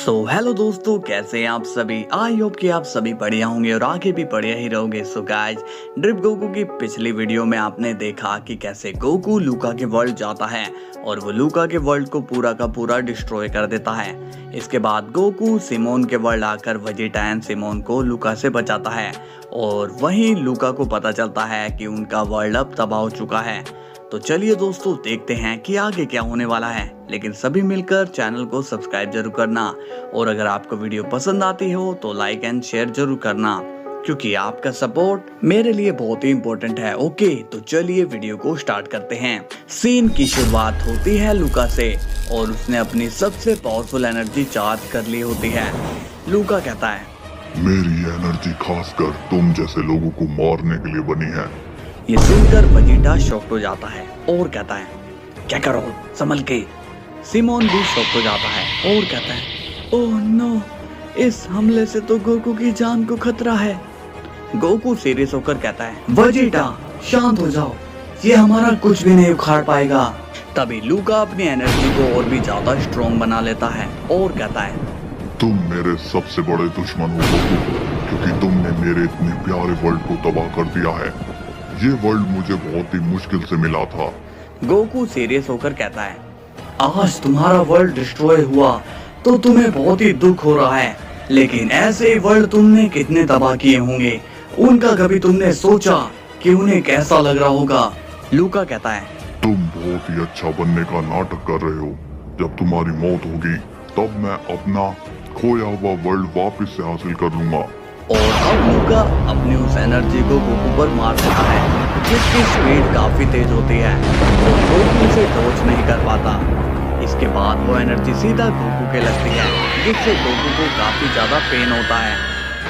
Hello दोस्तों, कैसे हैं आप सभी। आई होप कि आप सभी बढ़िया होंगे और आगे भी बढ़िया ही रहोगे। गाइज, ड्रिप गोकू की पिछली वीडियो में आपने देखा कि कैसे गोकू लूका के वर्ल्ड जाता है और वो लूका के वर्ल्ड को पूरा का पूरा डिस्ट्रॉय कर देता है। इसके बाद गोकू सिमोन के वर्ल्ड आकर वेजिटा एंड सिमोन को लूका से बचाता है और वहीं लूका को पता चलता है कि उनका वर्ल्ड अब तबाह हो चुका है। तो चलिए दोस्तों, देखते हैं कि आगे क्या होने वाला है। लेकिन सभी मिलकर चैनल को सब्सक्राइब जरूर करना और अगर आपको वीडियो पसंद आती हो तो लाइक एंड शेयर जरूर करना, क्योंकि आपका सपोर्ट मेरे लिए बहुत ही इम्पोर्टेंट है। ओके, तो चलिए वीडियो को स्टार्ट करते हैं। सीन की शुरुआत होती है लूका से और उसने अपनी सबसे पावरफुल एनर्जी चार्ज कर ली होती है। लूका कहता है, मेरी एनर्जी खासकर तुम जैसे लोगों को मारने के लिए बनी है। ये सुनकर वेजिटा शॉक्ड हो जाता है और कहता है, क्या करो संभल के। सिमोन भी शॉक्ड हो जाता है और कहता है, ओह नो, इस हमले से तो गोकू की जान को खतरा है। गोकू सीरियस होकर कहता है, वेजिटा शांत हो जाओ, ये हमारा कुछ भी नहीं उखाड़ पाएगा। तभी लूका अपनी एनर्जी को और भी ज्यादा स्ट्रॉन्ग बना लेता है और कहता है, तुम मेरे सबसे बड़े दुश्मन हो गोकू, क्योंकि तुमने मेरे इतने प्यारे वर्ल्ड को तबाह कर दिया है। ये वर्ल्ड मुझे बहुत ही मुश्किल से मिला था। गोकू सीरियस होकर कहता है, आज तुम्हारा वर्ल्ड डिस्ट्रॉय हुआ तो तुम्हें बहुत ही दुख हो रहा है, लेकिन ऐसे वर्ल्ड तुमने कितने तबाह किए होंगे, उनका कभी तुमने सोचा कि उन्हें कैसा लग रहा होगा। लूका कहता है, तुम बहुत ही अच्छा बनने का नाटक कर रहे हो। जब तुम्हारी मौत होगी तब मैं अपना खोया हुआ वर्ल्ड वापस से हासिल कर लूंगा। और अब लूका अपनी उस एनर्जी को गोकू पर मार देता है, जिसकी स्पीड काफी तेज होती है और गोकू उसे डॉज नहीं कर पाता। इसके बाद वो एनर्जी सीधा गोकू के लगती है, जिससे गोकू को काफी ज्यादा पेन होता है।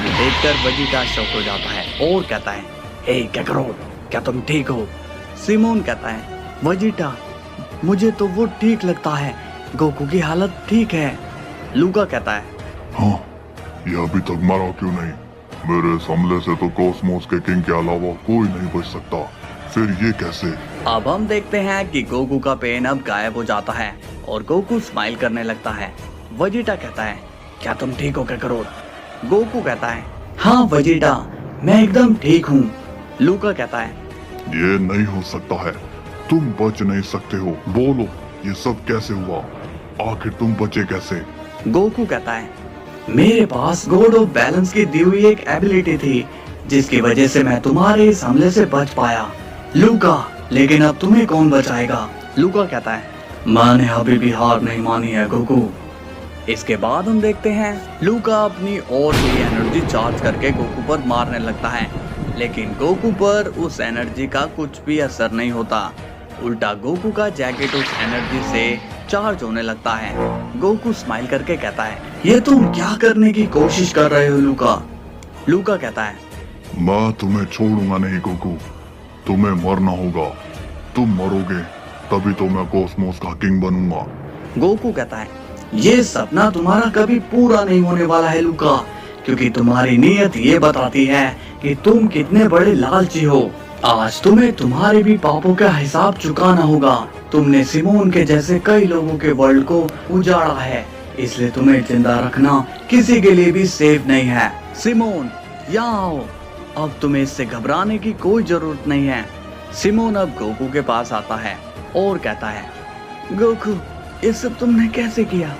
ये देखकर वेजिटा शॉक हो जाता है और कहता है, हे क्या करो, क्या तुम ठीक हो। सिमोन कहता है, वेजिटा मुझे तो वो ठीक लगता है, गोकू की हालत ठीक है। लूका कहता है, हाँ, ये अभी तक मरा क्यों नहीं। मेरे इस हमले से तो कॉस्मोस के किंग के अलावा कोई नहीं बच सकता, फिर ये कैसे। अब हम देखते हैं कि गोकू का पेन अब गायब हो जाता है और गोकू स्माइल करने लगता है। वेजिटा कहता है, क्या तुम ठीक हो काकारोट। गोकू कहता है, हाँ वेजिटा, मैं एकदम ठीक हूँ। लूका कहता है, ये नहीं हो सकता है, तुम बच नहीं सकते हो। बोलो, ये सब कैसे हुआ, आखिर तुम बचे कैसे। गोकू कहता है, मेरे पास गॉड ऑफ बैलेंस की दी हुई एक एबिलिटी थी, जिसकी वजह से मैं तुम्हारे इस हमले से बच पाया। लूका, लेकिन अब तुम्हें कौन बचाएगा। लूका कहता है, मैंने अभी भी हार नहीं मानी है गोकू। इसके बाद हम देखते हैं लूका अपनी और भी एनर्जी चार्ज करके गोकू पर मारने लगता है, लेकिन गोकू पर उस एनर्जी का कुछ भी असर नहीं होता। उल्टा गोकू का जैकेट उस एनर्जी से चार्ज होने लगता है। गोकू स्माइल करके कहता है, ये तुम क्या करने की कोशिश कर रहे हो लूका। लूका कहता है, मैं तुम्हें छोड़ूंगा नहीं गोकू, तुम्हें मरना होगा। तुम मरोगे तभी तो मैं कॉस्मोस का किंग बनूंगा। गोकू कहता है, ये सपना तुम्हारा कभी पूरा नहीं होने वाला है लूका, क्योंकि तुम्हारी नीयत ये बताती है कि तुम कितने बड़े लालची हो। आज तुम्हें तुम्हारे भी पापों का हिसाब चुकाना होगा। तुमने सिमोन के जैसे कई लोगों के वर्ल्ड को उजाड़ा है, इसलिए तुम्हें जिंदा रखना किसी के लिए भी सेफ नहीं है। सिमोन, यहाँ आओ, अब तुम्हें इससे घबराने की कोई जरूरत नहीं है। सिमोन अब गोकू के पास आता है और कहता है, गोकू, ये सब तुमने कैसे किया।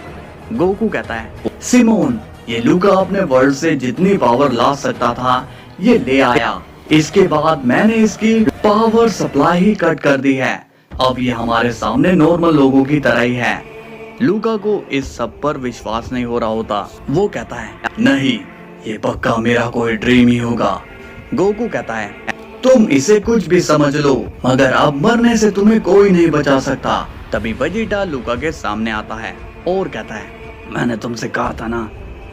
गोकू कहता है, सिमोन, ये लूका अपने वर्ल्ड से जितनी पावर ला सकता था ये ले आया। इसके बाद मैंने इसकी पावर सप्लाई ही कट कर दी है। अब ये हमारे सामने नॉर्मल लोगों की तरह ही है। लूका को इस सब पर विश्वास नहीं हो रहा होता। वो कहता है, नहीं, ये पक्का मेरा कोई ड्रीम ही होगा। गोकू कहता है, तुम इसे कुछ भी समझ लो, मगर अब मरने से तुम्हें कोई नहीं बचा सकता। तभी वेजिटा लूका के सामने आता है और कहता है, मैंने तुमसे कहा था ना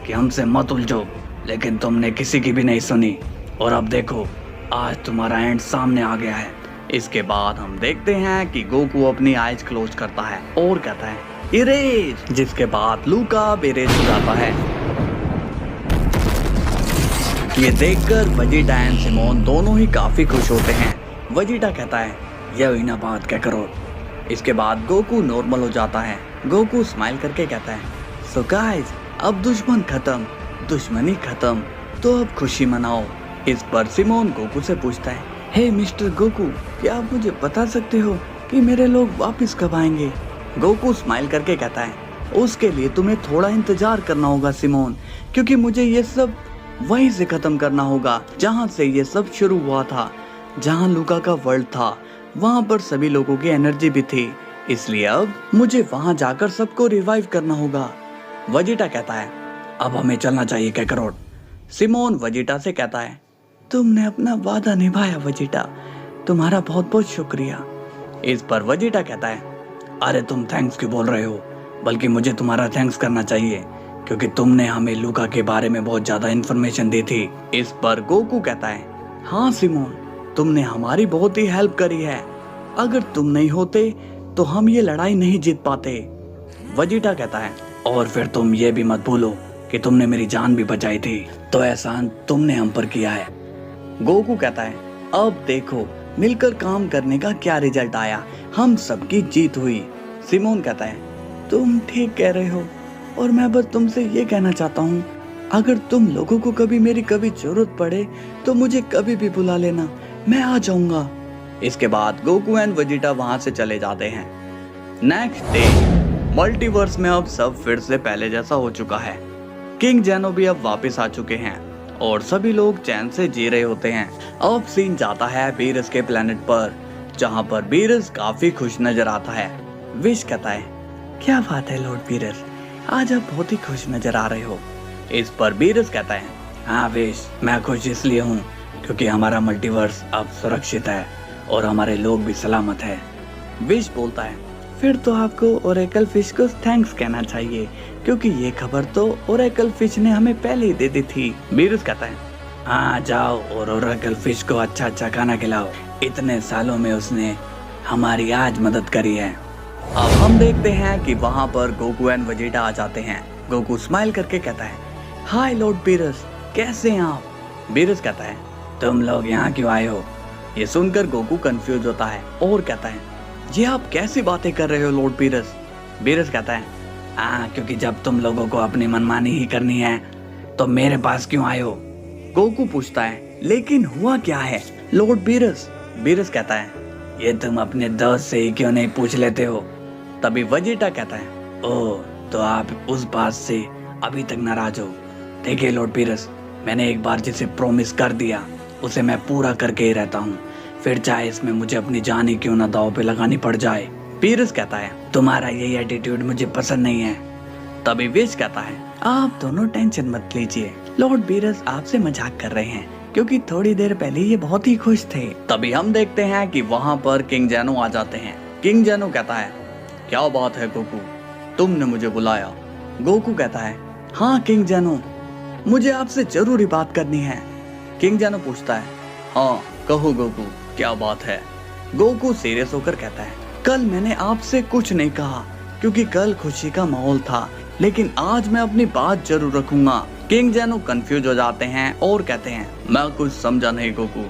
कि हमसे मत उलझो, लेकिन तुमने किसी की भी नहीं सुनी, और अब देखो, आज तुम्हारा एंड सामने आ गया है। इसके बाद हम देखते हैं कि गोकू अपनी आइज क्लोज करता है और कहता है, इरेज, जिसके बाद लूका इरेज हो जाता है। ये देखकर वेजिटा एंड सिमोन दोनों ही काफी खुश होते हैं। वेजिटा कहता है, यह हुई ना बात, क्या करो। इसके बाद गोकू नॉर्मल हो जाता है। गोकू स्माइल करके कहता है, सो गाइस, अब दुश्मन खत्म, दुश्मनी खत्म, तो अब खुशी मनाओ। इस पर सिमोन गोकू से पूछता है, हे मिस्टर गोकू, क्या आप मुझे बता सकते हो कि मेरे लोग वापस कब आएंगे? गोकू स्माइल करके कहता है, उसके लिए तुम्हें थोड़ा इंतजार करना होगा सिमोन, क्योंकि मुझे ये सब वहीं से खत्म करना होगा जहाँ से ये सब शुरू हुआ था। जहाँ लूका का वर्ल्ड था वहाँ पर सभी लोगों की एनर्जी भी थी, इसलिए अब मुझे वहाँ जाकर सबको रिवाइव करना होगा। वजीटा कहता है, अब हमें चलना चाहिए कैकरोट। सिमोन वजीटा से कहता है, तुमने अपना वादा निभाया वजीटा, तुम्हारा बहुत बहुत शुक्रिया। इस पर वजीटा कहता है, अरे तुम थैंक्स क्यों बोल रहे हो, बल्कि मुझे तुम्हारा थैंक्स करना चाहिए क्योंकि तुमने हमें लूका के बारे में बहुत ज्यादा इन्फॉर्मेशन दी थी। इस पर गोकू कहता है, हाँ सिमोन, तुमने हमारी बहुत ही हेल्प करी है, अगर तुम नहीं होते तो हम ये लड़ाई नहीं जीत पाते। वजीटा कहता है, और फिर तुम ये भी मत भूलो कि तुमने मेरी जान भी बचाई थी, तो एहसान तुमने हम पर किया है। गोकू कहता है, अब देखो मिलकर काम करने का क्या रिजल्ट आया, हम सबकी जीत हुई। सिमोन कहता है, तुम ठीक कह रहे हो, और मैं बस तुमसे ये कहना चाहता हूँ, अगर तुम लोगों को कभी मेरी कभी जरूरत पड़े तो मुझे कभी भी बुला लेना, मैं आ जाऊंगा। इसके बाद गोकू एंड वेजिटा वहां से चले जाते हैं। नेक्स्ट डे मल्टीवर्स में अब सब फिर से पहले जैसा हो चुका है। किंग जेनो भी अब वापस आ चुके हैं और सभी लोग चैन से जी रहे होते हैं। अब सीन जाता है बीरस के प्लेनेट पर, जहाँ पर बीरस काफी खुश नजर आता है। विश कहता है, क्या बात है लॉर्ड बीरस, आज आप बहुत ही खुश नजर आ रहे हो। इस पर बीरस कहता है, हाँ विश, मैं खुश इसलिए हूँ क्योंकि हमारा मल्टीवर्स अब सुरक्षित है और हमारे लोग भी सलामत है। विश बोलता है, फिर तो आपको ओरेकल फिश को थैंक्स कहना चाहिए क्योंकि ये खबर तो ओरेकल फिश ने हमें पहले ही दे दी थी। बीरस कहता है, हाँ जाओ और ओरेकल फिश को अच्छा अच्छा खाना खिलाओ, इतने सालों में उसने हमारी आज मदद करी है। अब हम देखते हैं कि वहाँ पर गोकू एंड वेजिटा आ जाते हैं। गोकू स्माइल करके कहता है, हाय लॉर्ड बीरस, कैसे हैं आप? बीरस कहता है, तुम लोग यहाँ क्यों आए हो? ये सुनकर गोकू कंफ्यूज होता है और कहता है, ये आप कैसी बातें कर रहे हो लॉर्ड बीरस? बीरस कहता है, हाँ क्योंकि जब तुम लोगों को अपनी मनमानी ही करनी है तो मेरे पास क्यों आए हो? गोकू पूछता है, लेकिन हुआ क्या है लॉर्ड बीरस? बीरस कहता है, ये तुम अपने दोस्त से ही क्यों नहीं पूछ लेते हो? तभी वेजिटा कहता है, ओह तो आप उस बात से अभी तक नाराज हो? देखिए लॉर्ड बीरस, मैंने एक बार जिसे प्रॉमिस कर दिया उसे मैं पूरा करके ही रहता हूँ, फिर चाहे इसमें मुझे अपनी जान ही क्यों ना दांव पे लगानी पड़ जाए। बीरस कहता है, तुम्हारा यही एटीट्यूड मुझे पसंद नहीं है। तभी विश कहता है, आप दोनों टेंशन मत लीजिए, लॉर्ड बीरस आपसे मजाक कर रहे हैं क्योंकि थोड़ी देर पहले ये बहुत ही खुश थे। तभी हम देखते हैं कि वहाँ पर किंग जेनो आ जाते हैं। किंग जेनो कहता है, क्या बात है गोकू, तुमने मुझे बुलाया? गोकू कहता है, हाँ किंग जेनो, मुझे आपसे जरूरी बात करनी है। किंग जेनो पूछता है, हाँ कहो गोकू, क्या बात है? गोकू सीरियस होकर कहता है, कल मैंने आपसे कुछ नहीं कहा क्योंकि कल खुशी का माहौल था, लेकिन आज मैं अपनी बात जरूर रखूंगा। किंग जेनो कंफ्यूज हो जाते हैं और कहते हैं, मैं कुछ समझा नहीं गोकू,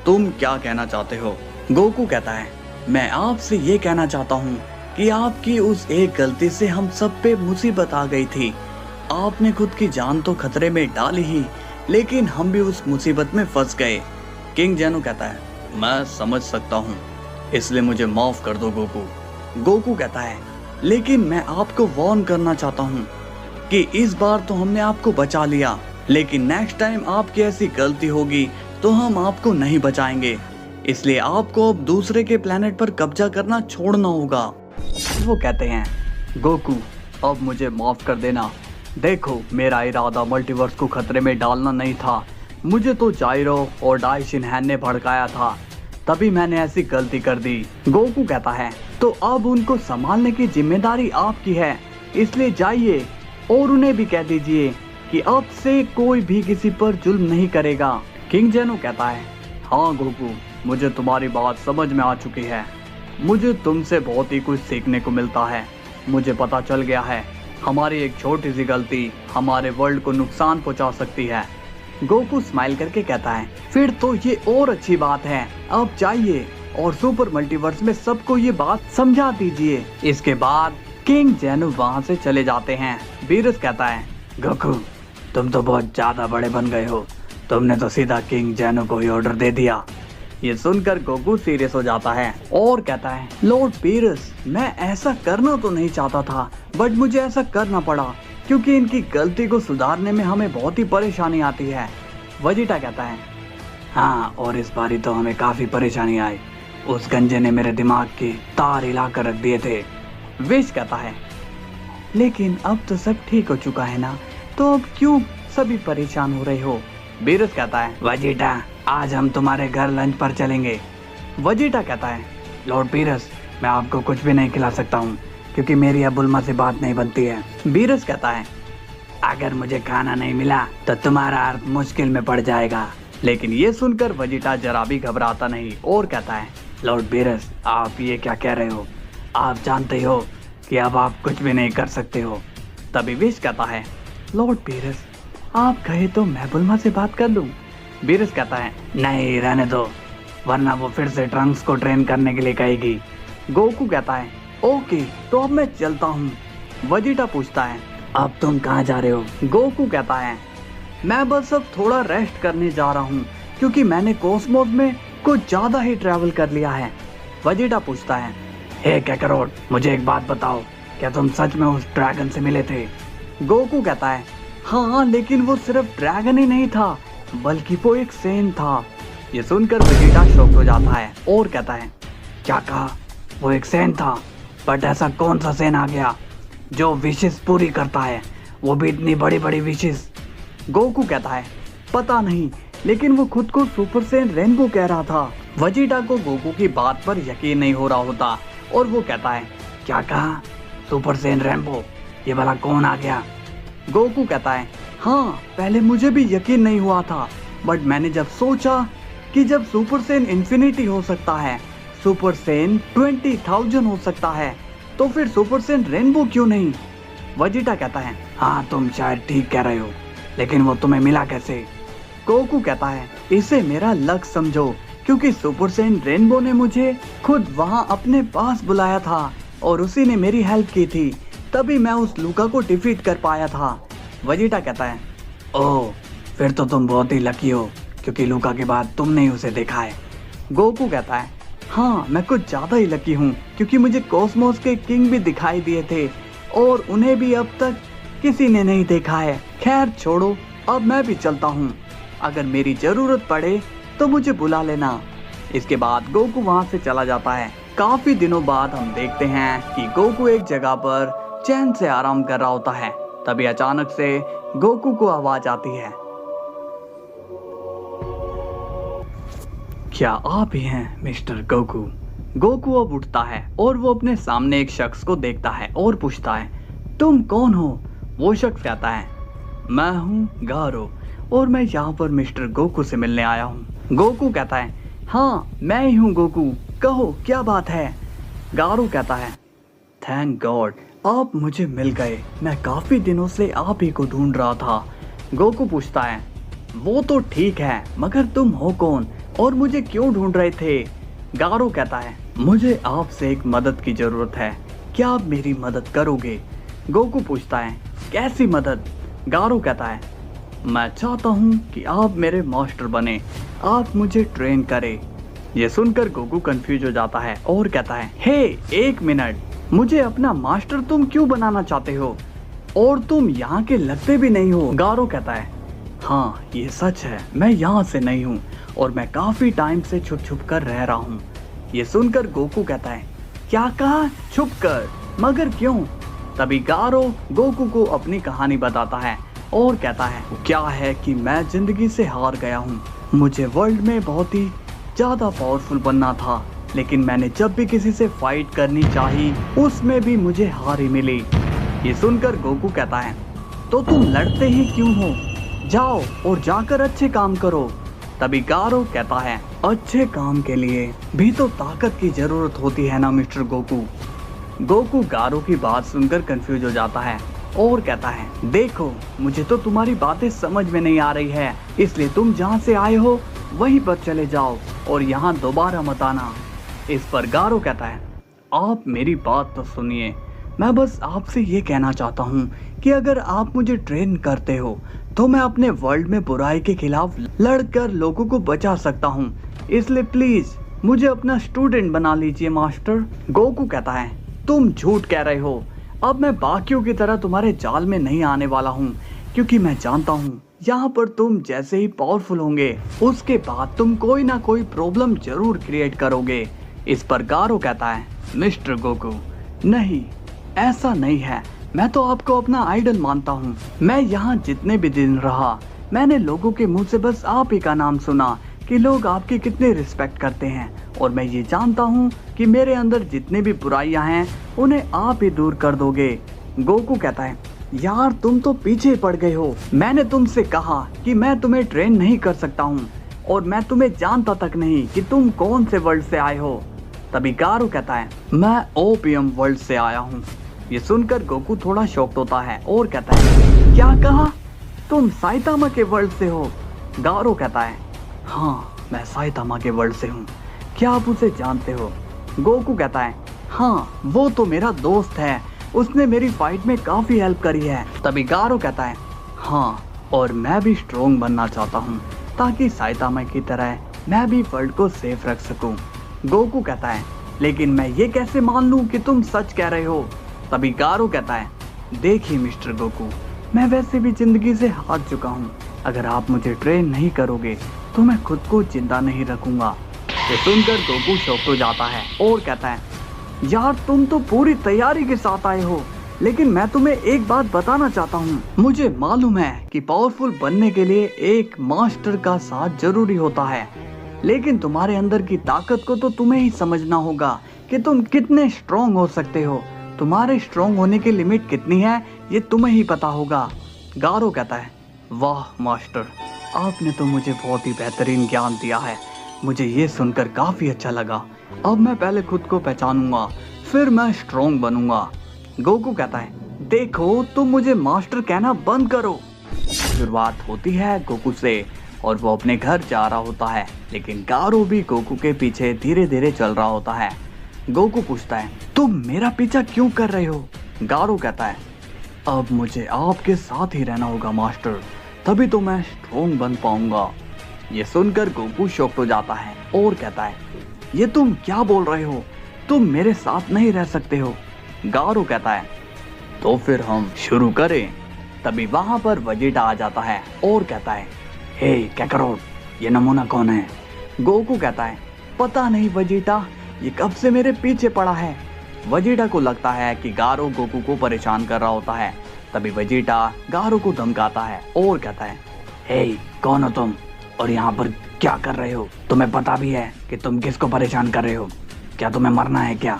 तुम क्या कहना चाहते हो? गोकू कहता है, मैं आपसे ये कहना चाहता हूँ कि आपकी उस एक गलती से हम सब पे मुसीबत आ गई थी। आपने खुद की जान तो खतरे में डाली ही, लेकिन हम भी उस मुसीबत में फंस गए। किंग जेनो कहता है, मैं समझ सकता हूँ, इसलिए मुझे माफ कर दो गोकू। गोकू कहता है, लेकिन मैं आपको वार्न करना चाहता हूँ कि इस बार तो हमने आपको बचा लिया, लेकिन नेक्स्ट टाइम आपकी ऐसी गलती होगी तो हम आपको नहीं बचाएंगे, इसलिए आपको अब दूसरे के प्लेनेट पर कब्जा करना छोड़ना होगा। वो कहते हैं, गोकू अब मुझे माफ कर देना, देखो मेरा इरादा मल्टीवर्स को खतरे में डालना नहीं था, मुझे तो जाइरो और डाई शिनहैन ने भड़काया था, तभी मैंने ऐसी गलती कर दी। गोकू कहता है, तो अब उनको संभालने की जिम्मेदारी आपकी है, इसलिए जाइए और उन्हें भी कह दीजिए कि अब से कोई भी किसी पर जुल्म नहीं करेगा। किंग जेनो कहता है, हाँ गोकू, मुझे तुम्हारी बात समझ में आ चुकी है, मुझे तुमसे बहुत ही कुछ सीखने को मिलता है। मुझे पता चल गया है हमारी एक छोटी सी गलती हमारे वर्ल्ड को नुकसान पहुंचा सकती है। गोकू स्माइल करके कहता है, फिर तो ये और अच्छी बात है, अब जाइए और सुपर मल्टीवर्स में सबको ये बात समझा दीजिए। इसके बाद किंग जेनो वहाँ से चले जाते हैं। बीरस कहता है, गोकू, तुम तो बहुत ज्यादा बड़े बन गए हो। तुमने तो सीधा किंग जैनो को ही ऑर्डर दे दिया। ये सुनकर गोकू सीरियस हो जाता है और कहता है, लॉर्ड पीरस, मैं ऐसा करना तो नहीं चाहता था, बट मुझे ऐसा करना पड़ा क्योंकि इनकी गलती को सुधारने में हमें बहुत ही परेशानी आती है। वेजिटा कहता है, हाँ, और इस बारी तो हमें काफी परेशानी आई। उस गंजे ने मेरे दिमाग के तार हिला कर रख दिए थे। विश कहता है, लेकिन अब तो सब ठीक हो चुका है ना, तो अब क्यों सभी परेशान हो रहे हो? बीरस कहता है, वेजिटा, आज हम तुम्हारे घर लंच पर चलेंगे। वेजिटा कहता है, लॉर्ड बीरस, मैं आपको कुछ भी नहीं खिला सकता हूँ क्योंकि मेरी अब बुल्मा से बात नहीं बनती है। बीरस कहता है, अगर मुझे खाना नहीं मिला तो तुम्हारा अर्थ मुश्किल में पड़ जाएगा। लेकिन ये सुनकर वेजिटा जरा भी घबराता नहीं और कहता है, लॉर्ड बीरस, आप ये क्या कह रहे हो? आप जानते हो कि अब आप कुछ भी नहीं कर सकते हो। तभी विश कहता है, लॉर्ड बीरस, आप कहे तो मैं बुल्मा से बात कर लूं। बीरस कहता है, नहीं, रहने दो, वरना वो फिर से ट्रंक्स को ट्रेन करने के लिए कहेगी। गोकू कहता है, ओके, तो अब मैं चलता हूँ। वेजिटा पूछता है, अब तुम कहाँ जा रहे हो? गोकू कहता है, मैं बस अब थोड़ा रेस्ट करने जा रहा हूँ क्योंकि मैंने कॉस्मोस में कुछ ज्यादा ही ट्रैवल कर लिया है। वेजिटा पूछता है, हे कैकरोट, मुझे एक बात बताओ, क्या तुम सच में उस ड्रैगन से मिले थे? गोकू कहता है, हाँ, लेकिन वो सिर्फ ड्रैगन ही नहीं था बल्कि वो एक सेन था। ये सुनकर वेजिटा शॉक हो जाता है और कहता है, क्या कहा? वो एक सेन था? बट ऐसा कौन सा सेन आ गया जो विशेष पूरी करता है, वो भी इतनी बड़ी बड़ी विशेष? गोकू कहता है, पता नहीं, लेकिन वो खुद को सुपर सेन रेनबो कह रहा था। वेजिटा को गोकू की बात पर यकीन नहीं हो रहा होता और वो कहता है, क्या कहा? Super Sen rainbow? ये भला कौन आ गया? गोकू कहता है, हाँ, पहले मुझे भी यकीन नहीं हुआ था, बट मैंने जब सोचा कि जब सुपर सेन इन्फिनिटी हो सकता है, सुपर सेन 20,000 हो सकता है, तो फिर सुपर सेन रेनबो क्यों नहीं? वेजिटा कहता है, हाँ, तुम शायद ठीक कह रहे हो, लेकिन वो तुम्हें मिला कैसे? गोकू कहता है, इसे मेरा लक समझो, क्योंकि सुपर सेन रेनबो ने मुझे खुद वहाँ अपने पास बुलाया था और उसी ने मेरी हेल्प की थी, तभी मैं उस लूका को डिफीट कर पाया था। वेजिटा कहता है, ओह, फिर तो तुम बहुत ही लकी हो क्योंकि लूका के बाद तुमने ही उसे देखा है। गोकू कहता है, हाँ, मैं कुछ ज्यादा ही लकी हूँ क्योंकि मुझे कॉस्मोस के किंग भी दिखाई दिए थे और उन्हें भी अब तक किसी ने नहीं देखा है। खैर छोड़ो, अब मैं भी चलता हूँ, अगर मेरी जरूरत पड़े तो मुझे बुला लेना। इसके बाद गोकू वहाँ से चला जाता है। काफी दिनों बाद हम देखते हैं कि गोकू एक जगह पर चैन से आराम कर रहा होता है। तभी अचानक से गोकू को आवाज आती है, क्या आप ही हैं मिस्टर गोकू? गोकू अब उठता है और वो अपने सामने एक शख्स को देखता है और पूछता है, तुम कौन हो? वो शख्स कहता है, मैं हूँ गारो और मैं यहाँ पर मिस्टर गोकू से मिलने आया हूँ। गोकू कहता है, हाँ, मैं ही हूँ गोकू, कहो क्या बात है? गारो कहता है, थैंक गॉड, आप मुझे मिल गए, मैं काफी दिनों से आप ही को ढूंढ रहा था। गोकू पूछता है, वो तो ठीक है, मगर तुम हो कौन और मुझे क्यों ढूंढ रहे थे? गारो कहता है, मुझे आपसे एक मदद की जरूरत है, क्या आप मेरी मदद करोगे? गोकू पूछता है, कैसी मदद? गारो कहता है, मैं चाहता हूँ कि आप मेरे मास्टर बने, आप मुझे ट्रेन करें। ये सुनकर गोकू कंफ्यूज हो जाता है और कहता है, हे, एक मिनट, मुझे अपना मास्टर तुम क्यों बनाना चाहते हो? और तुम यहाँ के लगते भी नहीं हो। गारो कहता है, हाँ, ये सच है, मैं यहाँ से नहीं हूँ और मैं काफी टाइम से छुप छुप कर रह रहा हूँ। ये सुनकर गोकू कहता है, क्या कहा? छुप कर? मगर क्यों? तभी गारो गोकू को अपनी कहानी बताता है और कहता है, क्या है कि मैं जिंदगी से हार गया हूँ, मुझे वर्ल्ड में बहुत ही ज्यादा पावरफुल बनना था, लेकिन मैंने जब भी किसी से फाइट करनी चाही उसमें भी मुझे हार ही मिली। ये सुनकर गोकू कहता है, तो तुम लड़ते ही क्यों हो? जाओ और जाकर अच्छे काम करो। तभी गारो कहता है, अच्छे काम के लिए भी तो ताकत की जरूरत होती है ना मिस्टर गोकू। गोकू गारो की बात सुनकर कंफ्यूज हो जाता है और कहता है, देखो, मुझे तो तुम्हारी बातें समझ में नहीं आ रही है, इसलिए तुम जहाँ से आए हो वहीं पर चले जाओ और यहाँ दोबारा मत आना। इस पर गारो कहता है, आप मेरी बात तो सुनिए, मैं बस आपसे ये कहना चाहता हूँ कि अगर आप मुझे ट्रेन करते हो तो मैं अपने वर्ल्ड में बुराई के खिलाफ लड़कर लोगों को बचा सकता हूँ। इसलिए प्लीज मुझे अपना स्टूडेंट बना लीजिए मास्टर। गोकू कहता है तुम झूठ कह रहे हो, अब मैं बाकियों की तरह तुम्हारे जाल में नहीं आने वाला हूँ, क्योंकि मैं जानता हूँ यहाँ पर तुम जैसे ही पावरफुल होंगे उसके बाद तुम कोई ना कोई प्रॉब्लम जरूर क्रिएट करोगे। इस पर गारो कहता है मिस्टर गोकू नहीं, ऐसा नहीं है, मैं तो आपको अपना आइडल मानता हूँ। मैं यहाँ जितने भी दिन रहा मैंने लोगों के मुंह से बस आप ही का नाम सुना कि लोग आपकी कितने रिस्पेक्ट करते हैं, और मैं ये जानता हूँ कि मेरे अंदर जितने भी बुराइयां हैं उन्हें आप ही दूर कर दोगे। गोकू कहता है यार तुम तो पीछे पड़ गए हो, मैंने तुमसे कहा कि मैं तुम्हें ट्रेन नहीं कर सकता हूँ और मैं तुम्हें जानता तक नहीं कि तुम कौन से वर्ल्ड से आए हो। तभी गारो कहता है मैं ओपियम वर्ल्ड से आया हूँ। ये सुनकर गोकू थोड़ा शॉक्ड होता है और कहता है क्या कहा, तुम साइतामा के वर्ल्ड से हो? गारो कहता है हाँ मैं साइतामा के वर्ल्ड से हूँ, क्या आप उसे जानते हो? गोकू कहता है हाँ वो तो मेरा दोस्त है, उसने मेरी फाइट में काफी हेल्प करी है। तभी गारो कहता है हाँ और मैं भी स्ट्रॉन्ग बनना चाहता हूँ ताकि साइतामा की तरह मैं भी वर्ल्ड को सेफ रख सकूं। गोकू कहता है लेकिन मैं ये कैसे मान लूं कि तुम सच कह रहे हो? तभी गारो कहता है देखिए मिस्टर गोकू, मैं वैसे भी जिंदगी से हार चुका हूँ, अगर आप मुझे ट्रेन नहीं करोगे तो मैं खुद को जिंदा नहीं रखूंगा। ये सुनकर गोकू शॉक हो जाता है और कहता है यार तुम तो पूरी तैयारी के साथ आए हो, लेकिन मैं तुम्हें एक बात बताना चाहता हूँ। मुझे मालूम है कि पावरफुल बनने के लिए एक मास्टर का साथ जरूरी होता है, लेकिन तुम्हारे अंदर की ताकत को तो तुम्हें ही समझना होगा कि तुम कितने स्ट्रॉन्ग हो सकते हो। तुम्हारे स्ट्रॉन्ग होने की लिमिट कितनी है ये तुम्हें ही पता होगा। गारो कहता है वाह मास्टर, आपने तो मुझे बहुत ही बेहतरीन ज्ञान दिया है, मुझे ये सुनकर काफी अच्छा लगा। अब मैं पहले खुद को पहचानूंगा फिर मैं स्ट्रॉन्ग बनूंगा। गोकू कहता है देखो तुम मुझे मास्टर कहना बंद करो। शुरुआत होती है गोकू से और वो अपने घर जा रहा होता है, लेकिन गारो भी गोकू के पीछे धीरे धीरे चल रहा होता है। गोकू पूछता है तुम मेरा पीछा क्यों कर रहे हो? गारो कहता है अब मुझे आपके साथ ही रहना होगा मास्टर, तभी तो मैं स्ट्रॉन्ग बन पाऊंगा। ये सुनकर गोकू शॉक हो जाता है और कहता है ये तुम क्या बोल रहे हो, तुम मेरे साथ नहीं रह सकते हो। गारो कहता है तो फिर हम शुरू करें। तभी वहां पर वेजिटा आ जाता है और कहता है हे कैकरोट, ये नमूना कौन है? गोकू कहता है पता नहीं वेजिटा, ये कब से मेरे पीछे पड़ा है। वेजिटा को लगता है कि गारो गोकू को परेशान कर रहा होता है। तभी वेजिटा गारो को धमकाता है और कहता है हे कौन हो तुम और यहाँ पर क्या कर रहे हो? तुम्हें पता भी है कि तुम किसको परेशान कर रहे हो? क्या तुम्हें मरना है क्या?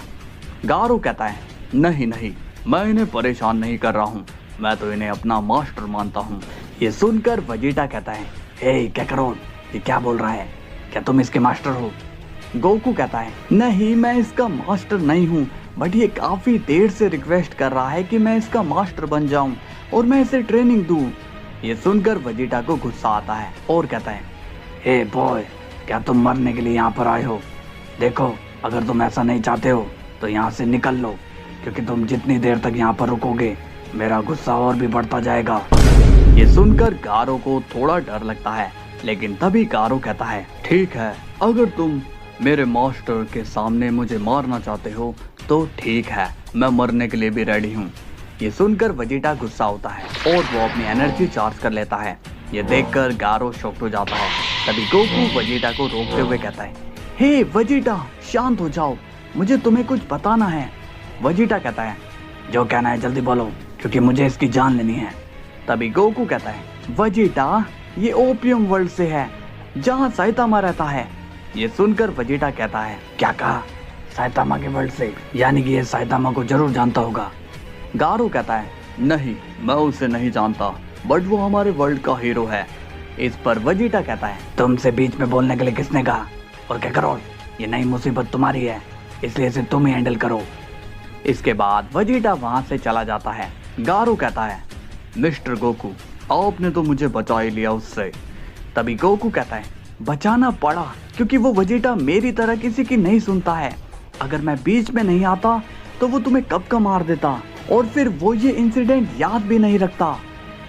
गारो कहता है नहीं नहीं, मैं इन्हें परेशान नहीं कर रहा हूँ, मैं तो इन्हें अपना मास्टर मानता हूँ। ये सुनकर वेजिटा कहता है हे कैकरोट, ये क्या बोल रहा है, क्या तुम इसके मास्टर हो? गोकू कहता है नहीं मैं इसका मास्टर नहीं हूँ, बट ये काफी देर से रिक्वेस्ट कर रहा है कि मैं इसका मास्टर बन जाऊं और मैं इसे ट्रेनिंग दूं। ये सुनकर वेजिटा को गुस्सा आता है और कहता है हे बॉय, क्या तुम मरने के लिए यहाँ पर आए हो? देखो अगर तुम ऐसा नहीं चाहते हो तो यहाँ से निकल लो, क्योंकि तुम जितनी देर तक यहाँ पर रुकोगे मेरा गुस्सा और भी बढ़ता जाएगा। ये सुनकर गारो को थोड़ा डर लगता है, लेकिन तभी गारो कहता है ठीक है, अगर तुम मेरे मास्टर के सामने मुझे मारना चाहते हो तो ठीक है, मैं मरने के लिए भी रेडी हूँ। ये सुनकर वेजिटा गुस्सा होता है और वो अपनी एनर्जी चार्ज कर लेता है। ये देखकर गारो शॉक्ड हो जाता है। तभी गोकू वेजिटा को रोकते हुए कहता है हे वेजिटा शांत हो जाओ, मुझे तुम्हें कुछ बताना है। वेजिटा कहता है जो कहना है जल्दी बोलो, क्योंकि मुझे इसकी जान लेनी है। तभी गोकू कहता है वेजिटा ये ओपियम वर्ल्ड से है जहाँ साइतामा रहता है। ये सुनकर वेजिटा कहता है क्या कहा? साइतामा के वर्ल्ड से? यानी कि ये साइतामा को जरूर जानता होगा। गारो कहता है नहीं मैं उसे नहीं जानता, बट वो हमारे वर्ल्ड का हीरो है। इस पर वेजिटा कहता है तुमसे बीच में बोलने के लिए किसने कहा? और क्या करो, ये नई मुसीबत तुम्हारी है, इसलिए इसे तुम ही हैंडल करो। इसके बाद वेजिटा वहां से चला जाता है। गारो कहता है मिस्टर गोकू, आपने तो मुझे बचा ही लिया उससे। तभी गोकू कहता है बचाना पड़ा क्योंकि वो वेजिटा मेरी तरह किसी की नहीं सुनता है, अगर मैं बीच में नहीं आता तो वो तुम्हें कब का मार देता। और फिर वो ये इंसिडेंट याद भी नहीं रखता।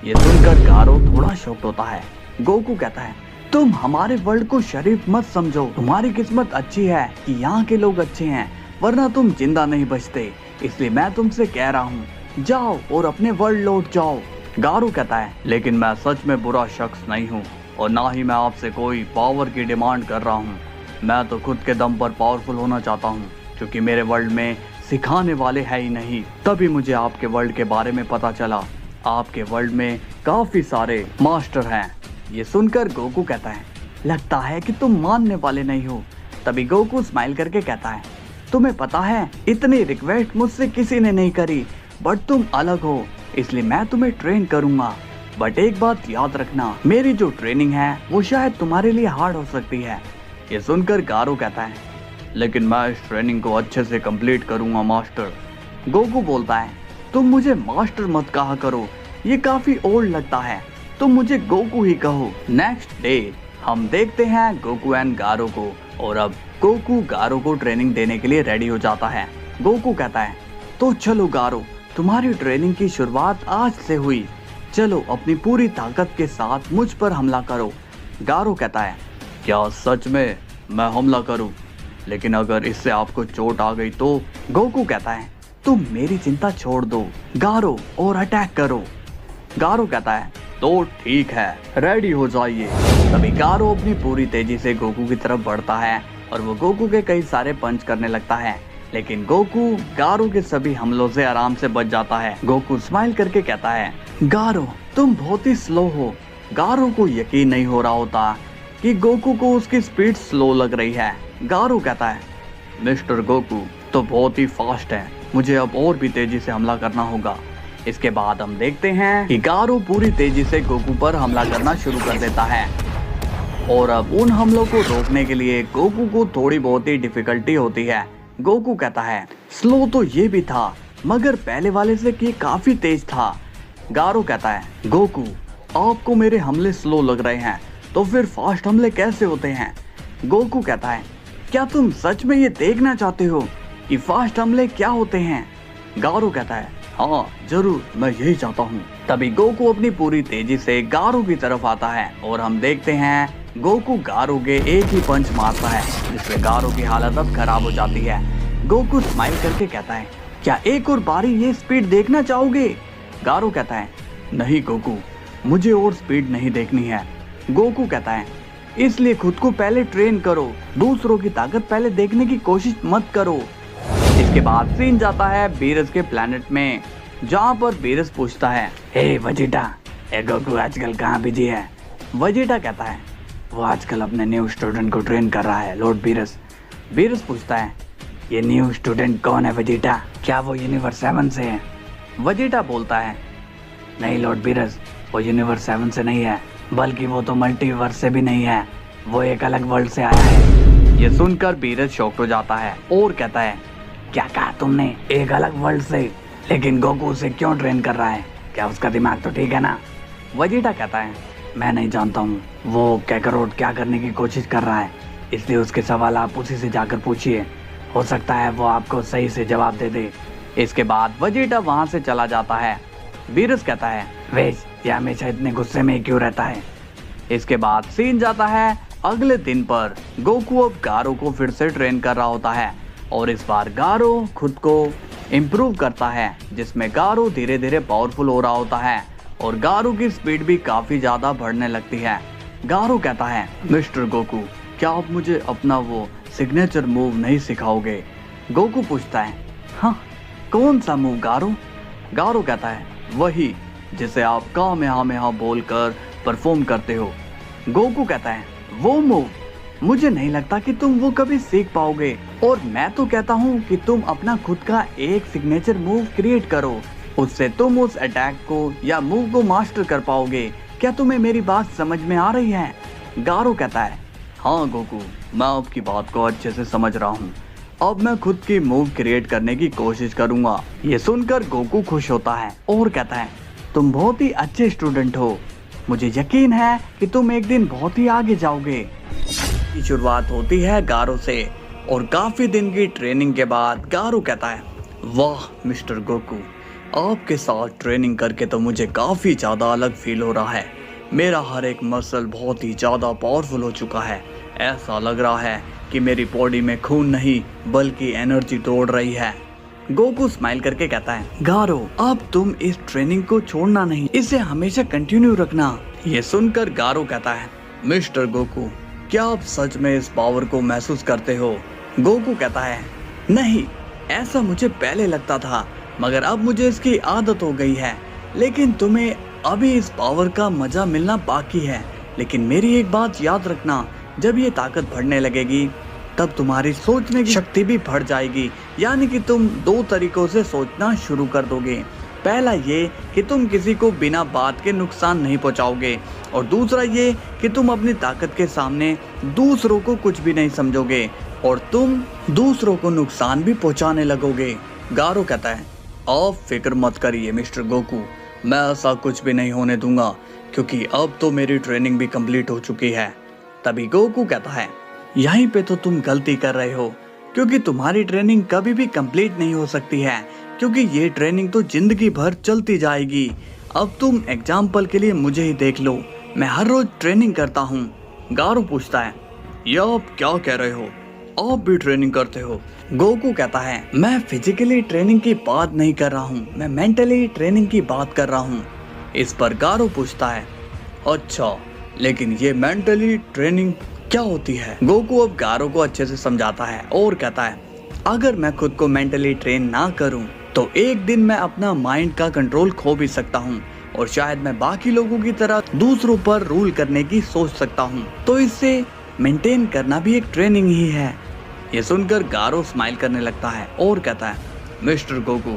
ये सुनकर गारो थोड़ा शॉक्ड होता है। गोकू कहता है, तुम हमारे वर्ल्ड को शरीफ मत समझो, तुम्हारी किस्मत अच्छी है कि यहाँ के लोग अच्छे हैं, वरना तुम जिंदा नहीं बचते। इसलिए मैं तुमसे कह रहा हूँ, जाओ और अपने वर्ल्ड लौट जाओ। गारो कहता है, लेकिन मैं सच में बुरा शख्स नहीं हूँ और ना ही मैं आपसे कोई पावर की डिमांड कर रहा हूँ। मैं तो खुद के दम पर पावरफुल होना चाहता हूँ, क्योंकि मेरे वर्ल्ड में सिखाने वाले है ही नहीं। तभी मुझे आपके वर्ल्ड के बारे में पता चला। आपके वर्ल्ड में काफी सारे मास्टर हैं। ये सुनकर गोकू कहता है, लगता है कि तुम मानने वाले नहीं हो। तभी गोकू स्माइल करके कहता है, तुम्हें पता है इतनी रिक्वेस्ट मुझसे किसी ने नहीं करी, बट तुम अलग हो, इसलिए मैं तुम्हें ट्रेन करूंगा। बट एक बात याद रखना, मेरी जो ट्रेनिंग है वो शायद तुम्हारे लिए हार्ड हो सकती है। ये सुनकर गारो कहता है, लेकिन मैं इस ट्रेनिंग को अच्छे से कंप्लीट करूंगा मास्टर। गोकू बोलता है, तुम मुझे मास्टर मत कहा करो, ये काफी ओल्ड लगता है, तुम मुझे गोकू ही कहो। नेक्स्ट डे हम देखते हैं गोकू एंड गारो को, और अब गोकू गारो को ट्रेनिंग देने के लिए रेडी हो जाता है। गोकू कहता है, तो चलो गारो, तुम्हारी ट्रेनिंग की शुरुआत आज से हुई, चलो अपनी पूरी ताकत के साथ मुझ पर हमला करो। गारो कहता है, क्या सच में मैं हमला करूं? लेकिन अगर इससे आपको चोट आ गई तो? गोकू कहता है, तुम मेरी चिंता छोड़ दो गारो और अटैक करो। गारो कहता है, तो ठीक है, रेडी हो जाइए। तभी गारो अपनी पूरी तेजी से गोकू की तरफ बढ़ता है और वो गोकू के कई सारे पंच करने लगता है, लेकिन गोकू गारो के सभी हमलों से आराम से बच जाता है। गोकू स्माइल करके कहता है, गारो तुम बहुत ही स्लो हो। गारो को यकीन नहीं हो रहा होता कि गोकू को उसकी स्पीड स्लो लग रही है। गारो कहता है, मिस्टर गोकू तो बहुत ही फास्ट है, मुझे अब और भी तेजी से हमला करना होगा। इसके बाद हम देखते हैं कि गारो पूरी तेजी से गोकू पर हमला करना शुरू कर देता है, और अब उन हमलों को रोकने के लिए गोकू को थोड़ी बहुत ही डिफिकल्टी होती है। गोकू कहता है, स्लो तो ये भी था, मगर पहले वाले से ये काफी तेज था। गारो कहता है, गोकू आपको मेरे हमले स्लो लग रहे हैं, तो फिर फास्ट हमले कैसे होते हैं? गोकू कहता है, क्या तुम सच में ये देखना चाहते हो कि फास्ट हमले क्या होते हैं? गारो कहता है, हाँ जरूर, मैं यही चाहता हूँ। तभी गोकू अपनी पूरी तेजी से गारो की तरफ आता है और हम देखते हैं गोकू गारो के एक ही पंच मारता है, जिससे गारो की हालत अब खराब हो जाती है। गोकू स्माइल करके कहता है, क्या एक और बारी ये स्पीड देखना चाहोगे? गारो कहता है, नहीं गोकू, मुझे और स्पीड नहीं देखनी है। गोकू कहता है, इसलिए खुद को पहले ट्रेन करो, दूसरों की ताकत पहले देखने की कोशिश मत करो। इसके बाद सीन जाता है बीरस के प्लेनेट में, जहाँ पर बीरस पूछता है, हे वजीटा, गोकू आजकल कहाँ बिजी है? वजीटा कहता है, वो आजकल अपने न्यू स्टूडेंट को ट्रेन कर रहा है लॉर्ड बीरस। बीरस पूछता है, ये न्यू स्टूडेंट कौन है वजीटा? क्या वो यूनिवर्स 7 से है? वजीटा बोलता है, नहीं लॉर्ड बीरस, वो यूनिवर्स 7 से नहीं है, बल्कि वो तो मल्टीवर्स से भी नहीं है, वो एक अलग वर्ल्ड से आया है। ये सुनकर बीरस शॉक्ड हो जाता है और कहता है, क्या कहा तुमने? एक अलग वर्ल्ड से? लेकिन गोकू उसे क्यों ट्रेन कर रहा है? क्या उसका दिमाग तो ठीक है ना? वजीटा कहता है, मैं नहीं जानता हूँ, वो कैकरोट क्या करने की कोशिश कर रहा है, इसलिए उसके सवाल आप उसी से जाकर पूछिए, हो सकता है वो आपको सही से जवाब दे दे। इसके बाद वजीटा वहाँ से चला जाता है। बीरस कहता है, वेज ये हमेशा इतने गुस्से में क्यों रहता है? इसके बाद सीन जाता है अगले दिन पर। गोकू अब गारो को फिर से ट्रेन कर रहा होता है, और इस बार गारो खुद को इम्प्रूव करता है, जिसमें गारो धीरे धीरे पावरफुल हो रहा होता है और गारो की स्पीड भी काफी ज्यादा बढ़ने लगती है। गारो कहता है, मिस्टर गोकू, क्या आप मुझे अपना वो सिग्नेचर मूव नहीं सिखाओगे? गोकू पूछता है, हाँ कौन सा मूव गारो? गारो कहता है, वही जिसे आप कामेहामेहा बोलकर परफॉर्म करते हो। गोकू कहता है, वो मूव? मुझे नहीं लगता कि तुम वो कभी सीख पाओगे, और मैं तो कहता हूँ कि तुम अपना खुद का एक सिग्नेचर मूव क्रिएट करो, उससे तुम उस अटैक को या मूव को मास्टर कर पाओगे। क्या तुम्हें मेरी बात समझ में आ रही है? गारो कहता है, हाँ गोकू, मैं आपकी बात को अच्छे से समझ रहा हूँ, अब मैं खुद की मूव क्रिएट करने की कोशिश करूंगा। ये सुनकर गोकू खुश होता है और कहता है, तुम बहुत ही अच्छे स्टूडेंट हो, मुझे यकीन है कि तुम एक दिन बहुत ही आगे जाओगे। की शुरुआत होती है गारो से, और काफी दिन की ट्रेनिंग के बाद गारो कहता है, वाह मिस्टर गोकू, आपके साथ ट्रेनिंग करके तो मुझे काफ़ी ज़्यादा अलग फील हो रहा है। मेरा हर एक मसल बहुत ही ज़्यादा पावरफुल हो चुका है। ऐसा लग रहा है कि मेरी बॉडी में खून नहीं बल्कि एनर्जी दौड़ रही है। गोकू स्माइल करके कहता है, गारो अब तुम इस ट्रेनिंग को छोड़ना नहीं, इसे हमेशा कंटिन्यू रखना। ये सुनकर गारो कहता है, मिस्टर गोकू क्या आप सच में इस पावर को महसूस करते हो? गोकू कहता है, नहीं, ऐसा मुझे पहले लगता था मगर अब मुझे इसकी आदत हो गई है। लेकिन तुम्हें अभी इस पावर का मजा मिलना बाकी है। लेकिन मेरी एक बात याद रखना, जब ये ताकत बढ़ने लगेगी तब तुम्हारी सोचने की शक्ति भी बढ़ जाएगी। यानी कि तुम दो तरीकों से सोचना शुरू कर दोगे। पहला ये कि तुम किसी को बिना बात के नुकसान नहीं पहुंचाओगे, और दूसरा ये कि तुम अपनी ताकत के सामने दूसरों को कुछ भी नहीं समझोगे और तुम दूसरों को नुकसान भी पहुंचाने लगोगे। गारो कहता है, आप फिक्र मत करिए मिस्टर गोकू, मैं ऐसा कुछ भी नहीं होने दूंगा क्योंकि अब तो मेरी ट्रेनिंग भी कंप्लीट हो चुकी है। तभी गोकू कहता है, यहीं पे तो तुम गलती कर रहे हो क्योंकि तुम्हारी ट्रेनिंग कभी भी कंप्लीट नहीं हो सकती है, क्योंकि ये ट्रेनिंग तो जिंदगी भर चलती जाएगी। अब तुम एग्जाम्पल के लिए मुझे ही देख लो, मैं हर रोज ट्रेनिंग करता हूँ। गारो पूछता है, ये आप क्या कह रहे हो? आप भी ट्रेनिंग करते हो? गोकू कहता है, मैं फिजिकली ट्रेनिंग की बात नहीं कर रहा हूँ, मैं मेंटली ट्रेनिंग की बात कर रहा हूँ। इस पर गारो पूछता है, अच्छा लेकिन ये मेंटली ट्रेनिंग क्या होती है? गोकू अब गारो को अच्छे से समझाता है और कहता है, अगर मैं खुद को मेंटली ट्रेन ना करूं तो एक दिन मैं अपना माइंड का कंट्रोल खो भी सकता हूं और शायद मैं बाकी लोगों की तरह दूसरों पर रूल करने की सोच सकता हूं। तो इससे मेंटेन करना भी एक ट्रेनिंग ही है। ये सुनकर गारो स्माइल करने लगता है और कहता है, मिस्टर गोकू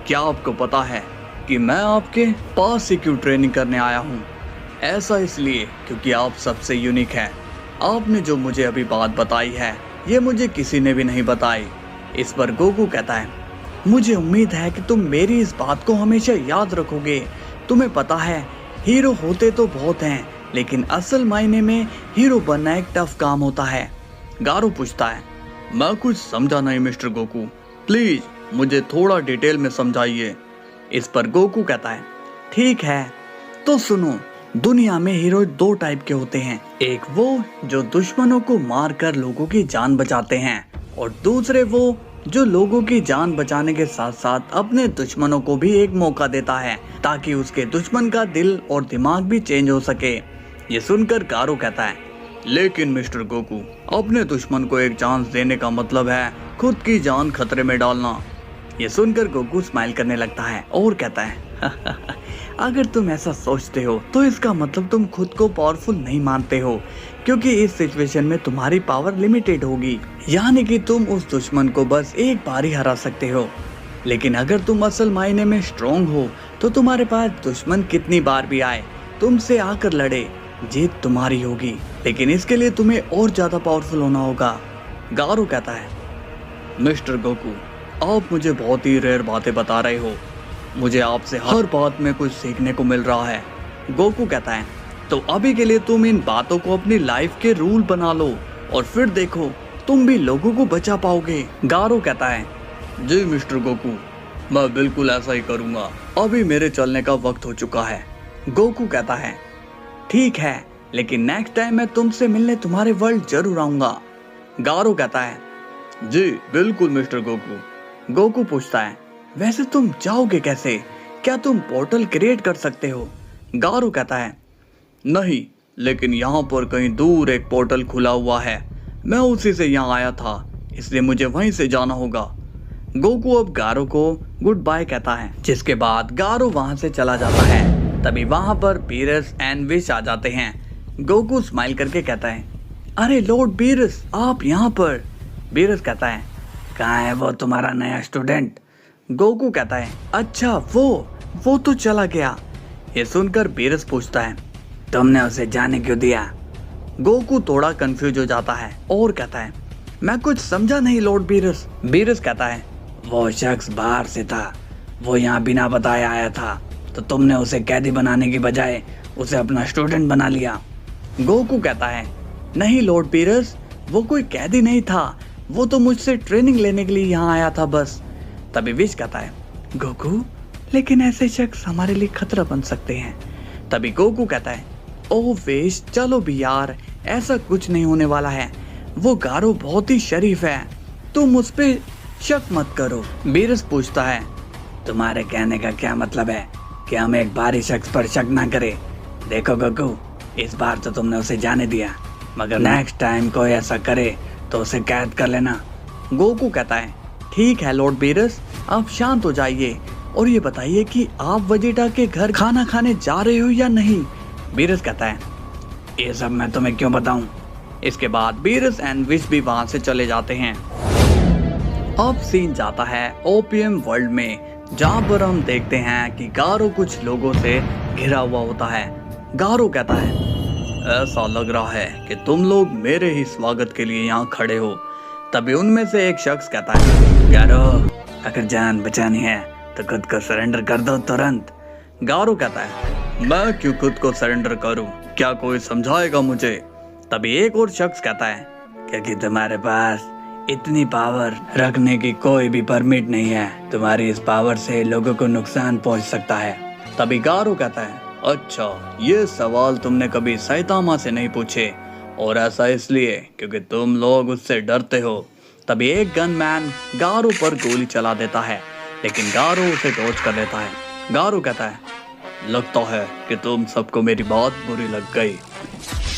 क्या आपको पता है कि मैं आपके पास से क्यों ट्रेनिंग करने आया हूँ? ऐसा इसलिए क्योंकि आप सबसे यूनिक है। आपने जो मुझे अभी बात बताई है ये मुझे किसी ने भी नहीं बताई। इस पर गोकू कहता है, मुझे उम्मीद है कि तुम मेरी इस बात को हमेशा याद रखोगे। तुम्हें पता है हीरो होते तो बहुत हैं, लेकिन असल मायने में हीरो बनना एक टफ काम होता है। गारो पूछता है, मैं कुछ समझा नहीं मिस्टर गोकू, प्लीज मुझे थोड़ा डिटेल में समझाइए। इस पर गोकू कहता है, ठीक है तो सुनो, दुनिया में हीरो दो टाइप के होते हैं, एक वो जो दुश्मनों को मारकर लोगों की जान बचाते हैं और दूसरे वो जो लोगों की जान बचाने के साथ साथ अपने दुश्मनों को भी एक मौका देता है ताकि उसके दुश्मन का दिल और दिमाग भी चेंज हो सके। ये सुनकर गारो कहता है, लेकिन मिस्टर गोकू अपने दुश्मन को एक चांस देने का मतलब है खुद की जान खतरे में डालना। ये सुनकर गोकू स्माइल करने लगता है और कहता है, अगर तुम ऐसा सोचते हो तो इसका मतलब तुम खुद को पावरफुल नहीं मानते हो, क्योंकि इस सिचुएशन में तुम्हारी पावर लिमिटेड होगी, यानी कि तुम उस दुश्मन को बस एक बार ही हरा सकते हो। लेकिन अगर तुम असल मायने में स्ट्रॉन्ग हो तो तुम्हारे पास दुश्मन कितनी बार भी आए तुमसे आकर लड़े, जीत तुम्हारी होगी। लेकिन इसके लिए तुम्हें और ज्यादा पावरफुल होना होगा। गारो कहता है, मिस्टर गोकू आप मुझे बहुत ही रेयर बातें बता रहे हो, मुझे आपसे हर बात में कुछ सीखने को मिल रहा है। गोकू कहता है, तो अभी के लिए तुम इन बातों को अपनी लाइफ के रूल बना लो और फिर देखो तुम भी लोगों को बचा पाओगे। गारो कहता है, जी मिस्टर गोकू मैं बिल्कुल ऐसा ही करूंगा, अभी मेरे चलने का वक्त हो चुका है। गोकू कहता है, ठीक है लेकिन नेक्स्ट टाइम मैं तुमसे मिलने तुम्हारे वर्ल्ड जरूर आऊंगा। गारो कहता है, जी बिल्कुल मिस्टर गोकू। गोकू पूछता है, वैसे तुम जाओगे कैसे? क्या तुम पोर्टल क्रिएट कर सकते हो? गारो कहता है, नहीं, लेकिन यहाँ पर कहीं दूर एक पोर्टल खुला हुआ है, मैं उसी से यहाँ आया था, इसलिए मुझे वहीं से जाना होगा। गोकू अब गारो को गुड बाय कहता है, जिसके बाद गारो वहां से चला जाता है। तभी वहां पर बीरस एंड विश आ जाते हैं। गोकू स्माइल करके कहता है, अरे लॉर्ड बीरस आप यहाँ पर। बीरस कहता है, कहाँ है वो तुम्हारा नया स्टूडेंट? गोकू कहता है, अच्छा वो तो चला गया। ये सुनकर बीरस पूछता है, तुमने उसे जाने क्यों दिया? गोकू थोड़ा कंफ्यूज हो जाता है और कहता है, मैं कुछ समझा नहीं लॉर्ड बीरस। बीरस कहता है, वो शख्स बाहर से था, वो यहाँ बिना बताए आया था, तो तुमने उसे कैदी बनाने की बजाय उसे अपना स्टूडेंट बना लिया। गोकू कहता है, नहीं लॉर्ड बीरस, वो कोई कैदी नहीं था, वो तो मुझसे ट्रेनिंग लेने के लिए यहाँ आया था बस। तभी विश कहता है, गोकू लेकिन ऐसे शख्स हमारे लिए खतरा बन सकते हैं। तभी गोकू कहता है, ओ वेश चलो भी यार, ऐसा कुछ नहीं होने वाला है। वो गारो बहुत ही शरीफ है, तुम उस पे शक मत करो। बीरस पूछता है, तुम्हारे कहने का क्या मतलब है कि हम एक बाहरी शख्स पर शक ना करें? देखो गोकू, इस बार तो तुमने उसे जाने दिया, मगर नेक्स्ट टाइम कोई ऐसा करे तो उसे कैद कर लेना। गोकू कहता है, ठीक है लॉर्ड बीरस, आप शांत हो जाइए और ये बताइए कि आप वेजिटा के घर खाना खाने जा रहे हो या नहीं? बीरस कहता है, ये सब मैं तुम्हें क्यों बताऊं? इसके बाद बीरस एंड विश भी वहां से चले जाते हैं। अब सीन जाता है ओपीएम वर्ल्ड में, जहां पर हम देखते हैं कि गारो कुछ लोगों से घिरा हुआ होता है। गारो कहता है, ऐसा लग रहा है कि तुम लोग मेरे ही स्वागत के लिए यहाँ खड़े हो। तभी उनमें से एक शख्स कहता है, गारो अगर जान बचानी है तो खुद को सरेंडर कर दो तुरंत। गारो कहता है, मैं क्यों खुद को सरेंडर करूं, क्या कोई समझाएगा मुझे? तभी एक और शख्स कहता है, क्योंकि तुम्हारे पास इतनी पावर रखने की कोई भी परमिट नहीं है, तुम्हारी इस पावर से लोगों को नुकसान पहुंच सकता है। तभी गारो कहता है, अच्छा ये सवाल तुमने कभी साइतामा से नहीं पूछे, और ऐसा इसलिए क्योंकि तुम लोग उससे डरते हो। तभी एक गनमैन गारो पर गोली चला देता है, लेकिन गारो उसे डॉज कर लेता है। गारो कहता है, लगता है कि तुम सबको मेरी बात बुरी लग गई।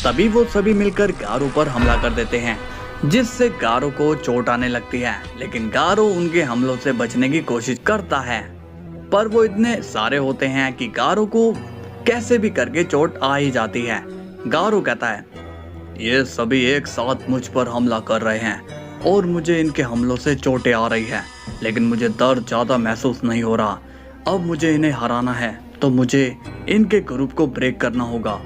तभी वो सभी मिलकर गारो पर हमला कर देते हैं, जिससे गारो को चोट आने लगती है, लेकिन गारो उनके हमलों से बचने की कोशिश करता है, पर वो इतने सारे होते हैं कि गारो को कैसे भी करके चोट आ ही जाती है। गारो कहता है, ये सभी एक साथ मुझ पर हमला कर रहे हैं और मुझे इनके हमलों से चोटें आ रही है, लेकिन मुझे दर्द ज्यादा महसूस नहीं हो रहा। अब मुझे इन्हें हराना है तो मुझे इनके ग्रुप को ब्रेक करना होगा।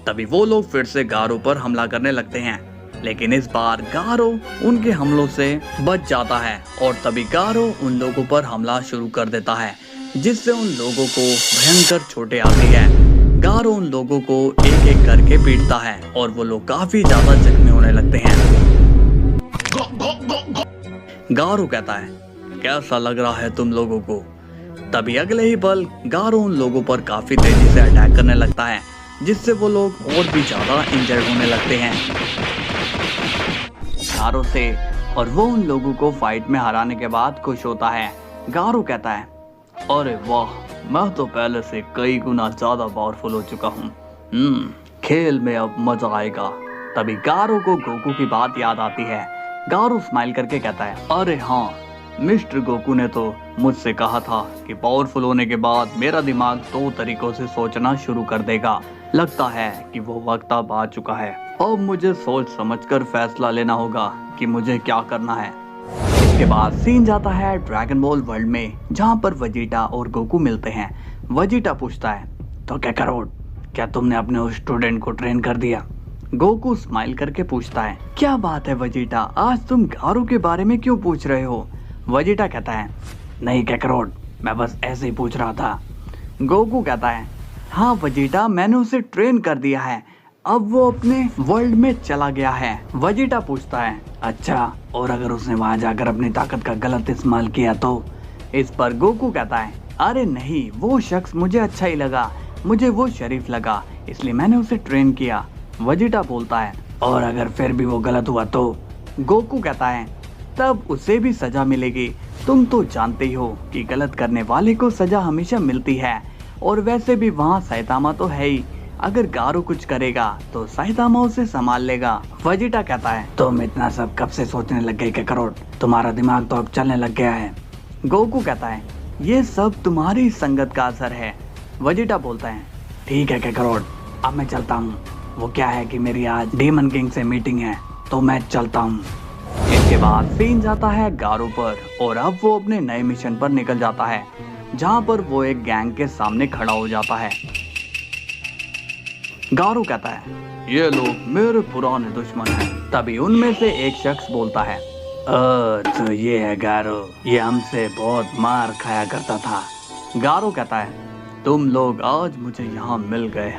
तभी वो लोग फिर से गारो पर हमला करने लगते हैं, लेकिन इस बार गारो उनके हमलों से बच जाता है और तभी गारो उन लोगों पर हमला शुरू कर देता है, जिससे उन लोगों को भयंकर चोटें आती है। गारो उन लोगों को एक एक करके पीटता है और वो लोग काफी ज्यादा जख्मी होने लगते हैं। गारो कहता है, कैसा लग रहा है तुम लोगों को? तभी अगले ही पल गारो उन लोगों पर काफी तेजी से अटैक करने लगता है, जिससे वो लोग और भी ज्यादा इंजर्ड होने लगते हैं गारो से, और वो उन लोगों को फाइट में हराने के बाद खुश होता है। गारो कहता है, अरे वाह, मैं तो पहले से कई गुना ज्यादा पावरफुल हो चुका हूँ। खेल में अब मजा आएगा। तभी गारो को गोकू की बात याद आती है। गारो स्माइल करके कहता है, अरे हाँ, मिस्टर गोकू ने तो मुझसे कहा था कि पावरफुल होने के बाद मेरा दिमाग 2 तरीकों से सोचना शुरू कर देगा। लगता है कि वो वक्त अब आ चुका है। अब मुझे सोच समझकर फैसला लेना होगा कि मुझे क्या करना है। इसके बाद सीन जाता है ड्रैगन बॉल वर्ल्ड में, जहाँ पर वेजिटा और गोकू मिलते हैं। वेजिटा पूछता है, तो काकारोट, क्या तुमने अपने उस स्टूडेंट को ट्रेन कर दिया? गोकू स्माइल करके पूछता है, क्या बात है वेजिटा, आज तुम गारो के बारे में क्यों पूछ रहे हो? वेजिटा कहता है, नहीं काकारोट, मैं बस ऐसे ही पूछ रहा था। गोकू कहता है, हाँ वेजिटा, मैंने उसे ट्रेन कर दिया है, अब वो अपने वर्ल्ड में चला गया है। वेजिटा पूछता है, अच्छा, और अगर उसने वहां जाकर अपनी ताकत का गलत इस्तेमाल किया तो? इस पर गोकू कहता है, अरे नहीं, वो शख्स मुझे अच्छा ही लगा, मुझे वो शरीफ लगा, इसलिए मैंने उसे ट्रेन किया। वेजिटा बोलता है, और अगर फिर भी वो गलत हुआ तो? गोकू कहता है, तब उसे भी सजा मिलेगी। तुम तो जानते ही हो कि गलत करने वाले को सजा हमेशा मिलती है, और वैसे भी वहाँ साइतामा तो है ही, अगर गारो कुछ करेगा तो साइतामा उसे संभाल लेगा। वेजिटा कहता है, तुम इतना सब कब से सोचने लग गए काकारोट, तुम्हारा दिमाग तो अब चलने लग गया है। गोकू कहता है, ये सब तुम्हारी संगत का असर है। वेजिटा बोलता है, ठीक है काकारोट, अब मैं चलता हूँ। वो क्या है कि मेरी आज डीमन किंग से मीटिंग है, तो मैं चलता हूँ। इसके बाद सीन जाता है गारो पर, और अब वो अपने नए मिशन पर निकल जाता है, जहाँ पर वो एक गैंग के सामने खड़ा हो जाता है। गारो कहता है, ये लोग मेरे पुराने दुश्मन हैं। तभी उनमें से एक शख्स बोलता है, तो ये है गारो, ये हमसे बहुत मार खाया करता था। गारो कहता है, तुम लोग आज मुझे यहाँ मिल गए,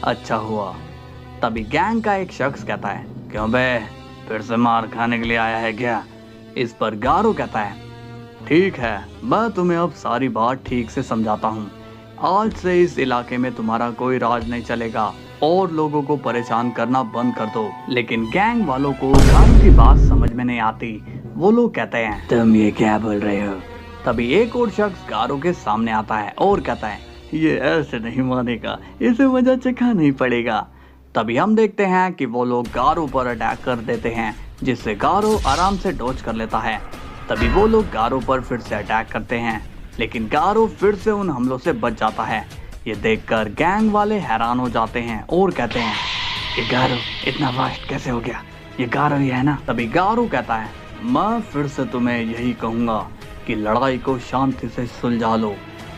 अच्छा हुआ। तभी गैंग का एक शख्स कहता है, क्यों बे, फिर से मार खाने के लिए आया है क्या? इस पर गारो कहता है, ठीक है, मैं तुम्हें अब सारी बात ठीक से समझाता हूँ। आज से इस इलाके में तुम्हारा कोई राज नहीं चलेगा और लोगों को परेशान करना बंद कर दो। लेकिन गैंग वालों को गारों की बात समझ में नहीं आती। वो लोग कहते हैं, तुम ये क्या बोल रहे हो? तभी एक और शख्स गारों के सामने आता है और कहता है, ये ऐसे नहीं मानेगा, इसे मजा चखा नहीं पड़ेगा। तभी हम देखते हैं कि वो लोग गारों पर अटैक कर देते हैं, जिससे गारो आराम से डॉज कर लेता है। तभी वो लोग गारो पर फिर से अटैक करते हैं, लेकिन गारो फिर से उन हमलों से बच जाता है। ये देखकर गैंग वाले हैरान हो जाते हैं और कहते हैं, ये गारो इतना फास्ट कैसे हो गया? ये गारो ही है ना? तभी गारो कहता है, मैं फिर से तुम्हें यही कहूंगा कि लड़ाई को शांति से सुलझा लो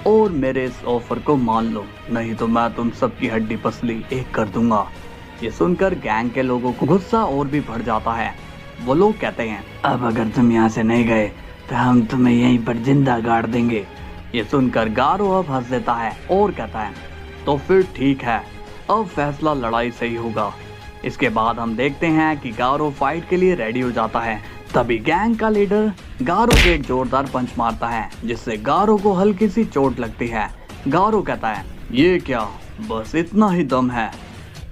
और मेरे इस ऑफर को मान लो, नहीं तो मैं तुम सबकी हड्डी पसली एक कर दूंगा। ये सुनकर गैंग के लोगों को गुस्सा और भी बढ़ जाता है। वो लोग कहते हैं, अब अगर तुम यहाँ से नहीं गए तो हम तुम्हें यहीं पर जिंदा गाड़ देंगे। ये सुनकर गारो अब हंस देता है और कहता है, तो फिर ठीक है, अब फैसला लड़ाई से ही होगा। इसके बाद हम देखते हैं कि गारो फाइट के लिए रेडी हो जाता है। तभी गैंग का लीडर गारो को एक जोरदार पंच मारता है, जिससे गारो को हल्की सी चोट लगती है। गारो कहता है, ये क्या, बस इतना ही दम है?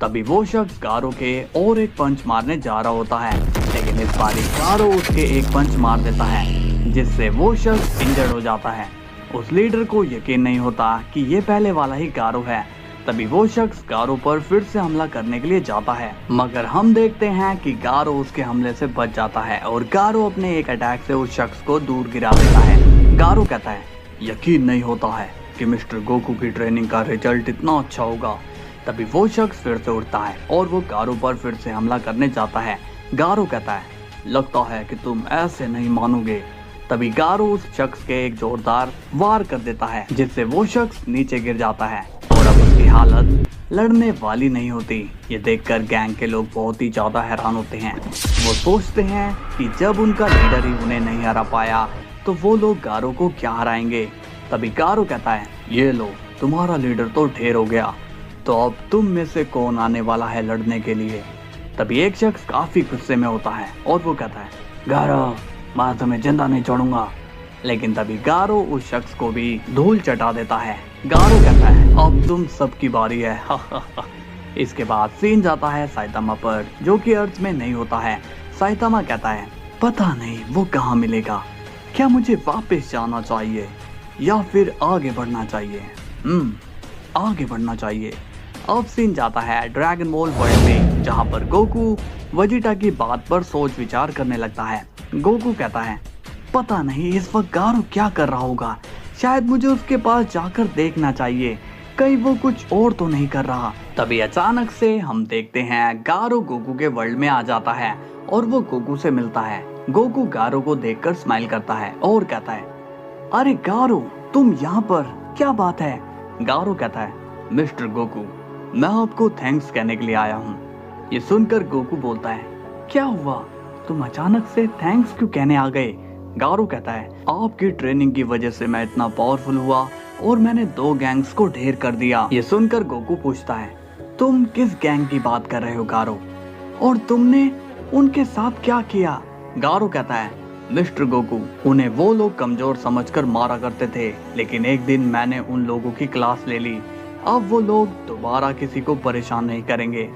तभी वो शख्स गारो के और एक पंच मारने जा रहा होता है, लेकिन इस बारी गारो उसके एक पंच मार देता है, जिससे वो शख्स इंजर्ड हो जाता है। उस लीडर को यकीन नहीं होता कि ये पहले वाला ही गारो है। तभी वो शख्स गारो पर फिर से हमला करने के लिए जाता है, मगर हम देखते हैं कि गारो उसके हमले से बच जाता है और गारो अपने एक अटैक से उस शख्स को दूर गिरा देता है। गारो कहता है, यकीन नहीं होता है कि मिस्टर गोकू की ट्रेनिंग का रिजल्ट इतना अच्छा होगा। तभी वो शख्स फिर से उठता है और वो गारो पर फिर से हमला करने जाता है। गारो कहता है, लगता है कि तुम ऐसे नहीं मानोगे। तभी गारो उस शख्स के एक जोरदार वार कर देता है, जिससे वो शख्स नीचे गिर जाता है और अब उसकी हालत लड़ने वाली नहीं होती। ये देखकर गैंग के लोग बहुत ही ज्यादा हैरान होते हैं। वो सोचते हैं कि जब उनका लीडर ही उन्हें नहीं हरा पाया तो वो लोग गारो को क्या हराएंगे। तभी गारो कहता है, ये लो, तुम्हारा लीडर तो ढेर हो गया, तो अब तुम में से कौन आने वाला है लड़ने के लिए? तभी एक शख्स काफी गुस्से में होता है और वो कहता है, गारो, मैं तुम्हें जिंदा नहीं छोड़ूंगा। लेकिन तभी गारो उस शख्स को भी धूल चटा देता है। गारो कहता है, अब तुम सबकी बारी है। इसके बाद सीन जाता है साइतामा पर, जो कि अर्थ में नहीं होता है। साइतामा कहता है, पता नहीं वो कहाँ मिलेगा, क्या मुझे वापस जाना चाहिए या फिर आगे बढ़ना चाहिए? आगे बढ़ना चाहिए। अब सीन जाता है ड्रैगन बॉल वर्ल्ड में, जहाँ पर गोकू वजीटा की बात पर सोच विचार करने लगता है। गोकू कहता है, पता नहीं इस वक्त गारो क्या कर रहा होगा, शायद मुझे उसके पास जाकर देखना चाहिए, कहीं वो कुछ और तो नहीं कर रहा। तभी अचानक से हम देखते हैं गारो गोकू के वर्ल्ड में आ जाता है और वो गोकू से मिलता है। गोकू गारो को देखकर स्माइल करता है और कहता है, अरे गारो, तुम यहाँ पर, क्या बात है? गारो कहता है, मिस्टर गोकू, मैं आपको थैंक्स कहने के लिए आया हूँ। ये सुनकर गोकू बोलता है, क्या हुआ, तुम अचानक से थैंक्स क्यों कहने आ गए? गारो कहता है, आपकी ट्रेनिंग की वजह से मैं इतना पावरफुल हुआ और मैंने 2 गैंग्स को ढेर कर दिया। ये सुनकर गोकू पूछता है, तुम किस गैंग की बात कर रहे हो गारो, और तुमने उनके साथ क्या किया? गारो कहता है, मिस्टर गोकू, उन्हें वो लोग कमजोर समझकर मारा करते थे, लेकिन एक दिन मैंने उन लोगों की क्लास ले ली, अब वो लोग दोबारा किसी को परेशान नहीं करेंगे।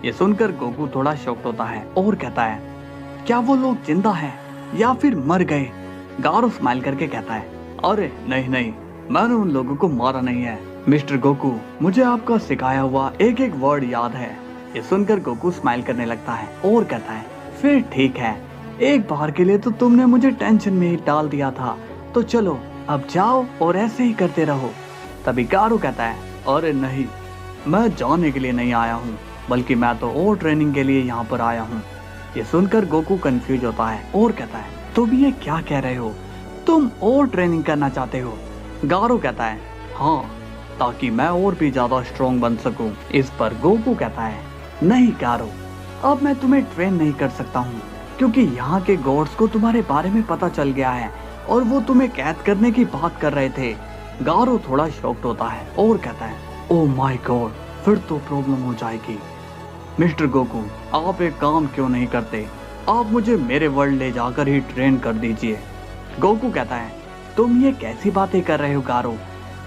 ये सुनकर गोकू थोड़ा शॉक्ड होता है और कहता है, क्या वो लोग जिंदा हैं या फिर मर गए? गारो स्माइल करके कहता है, अरे नहीं नहीं, मैंने उन लोगों को मारा नहीं है मिस्टर गोकू, मुझे आपका सिखाया हुआ एक एक वर्ड याद है। ये सुनकर गोकू स्माइल करने लगता है और कहता है, फिर ठीक है, एक बार के लिए तो तुमने मुझे टेंशन में ही डाल दिया था, तो चलो अब जाओ और ऐसे ही करते रहो। तभी गारो कहता है, अरे नहीं, मैं जाने के लिए नहीं आया हूँ, बल्कि मैं तो और ट्रेनिंग के लिए यहाँ पर आया हूँ। ये सुनकर गोकू कंफ्यूज होता है और कहता है, तुम ये क्या कह रहे हो, तुम और ट्रेनिंग करना चाहते हो? गारो कहता है, हाँ, ताकि मैं और भी ज्यादा स्ट्रॉन्ग बन सकूं। इस पर गोकू कहता है, नहीं गारो, अब मैं तुम्हें ट्रेन नहीं कर सकता हूँ, क्योंकि यहाँ के गॉड्स को तुम्हारे बारे में पता चल गया है और वो तुम्हें कैद करने की बात कर रहे थे। गारो थोड़ा शॉक्ड होता है और कहता है, ओह माय गॉड, फिर तो प्रॉब्लम हो जाएगी। मिस्टर गोकू, आप एक काम क्यों नहीं करते, आप मुझे मेरे वर्ल्ड ले जाकर ही ट्रेन कर दीजिए। गोकू कहता है, तुम ये कैसी बातें कर रहे हो गारो,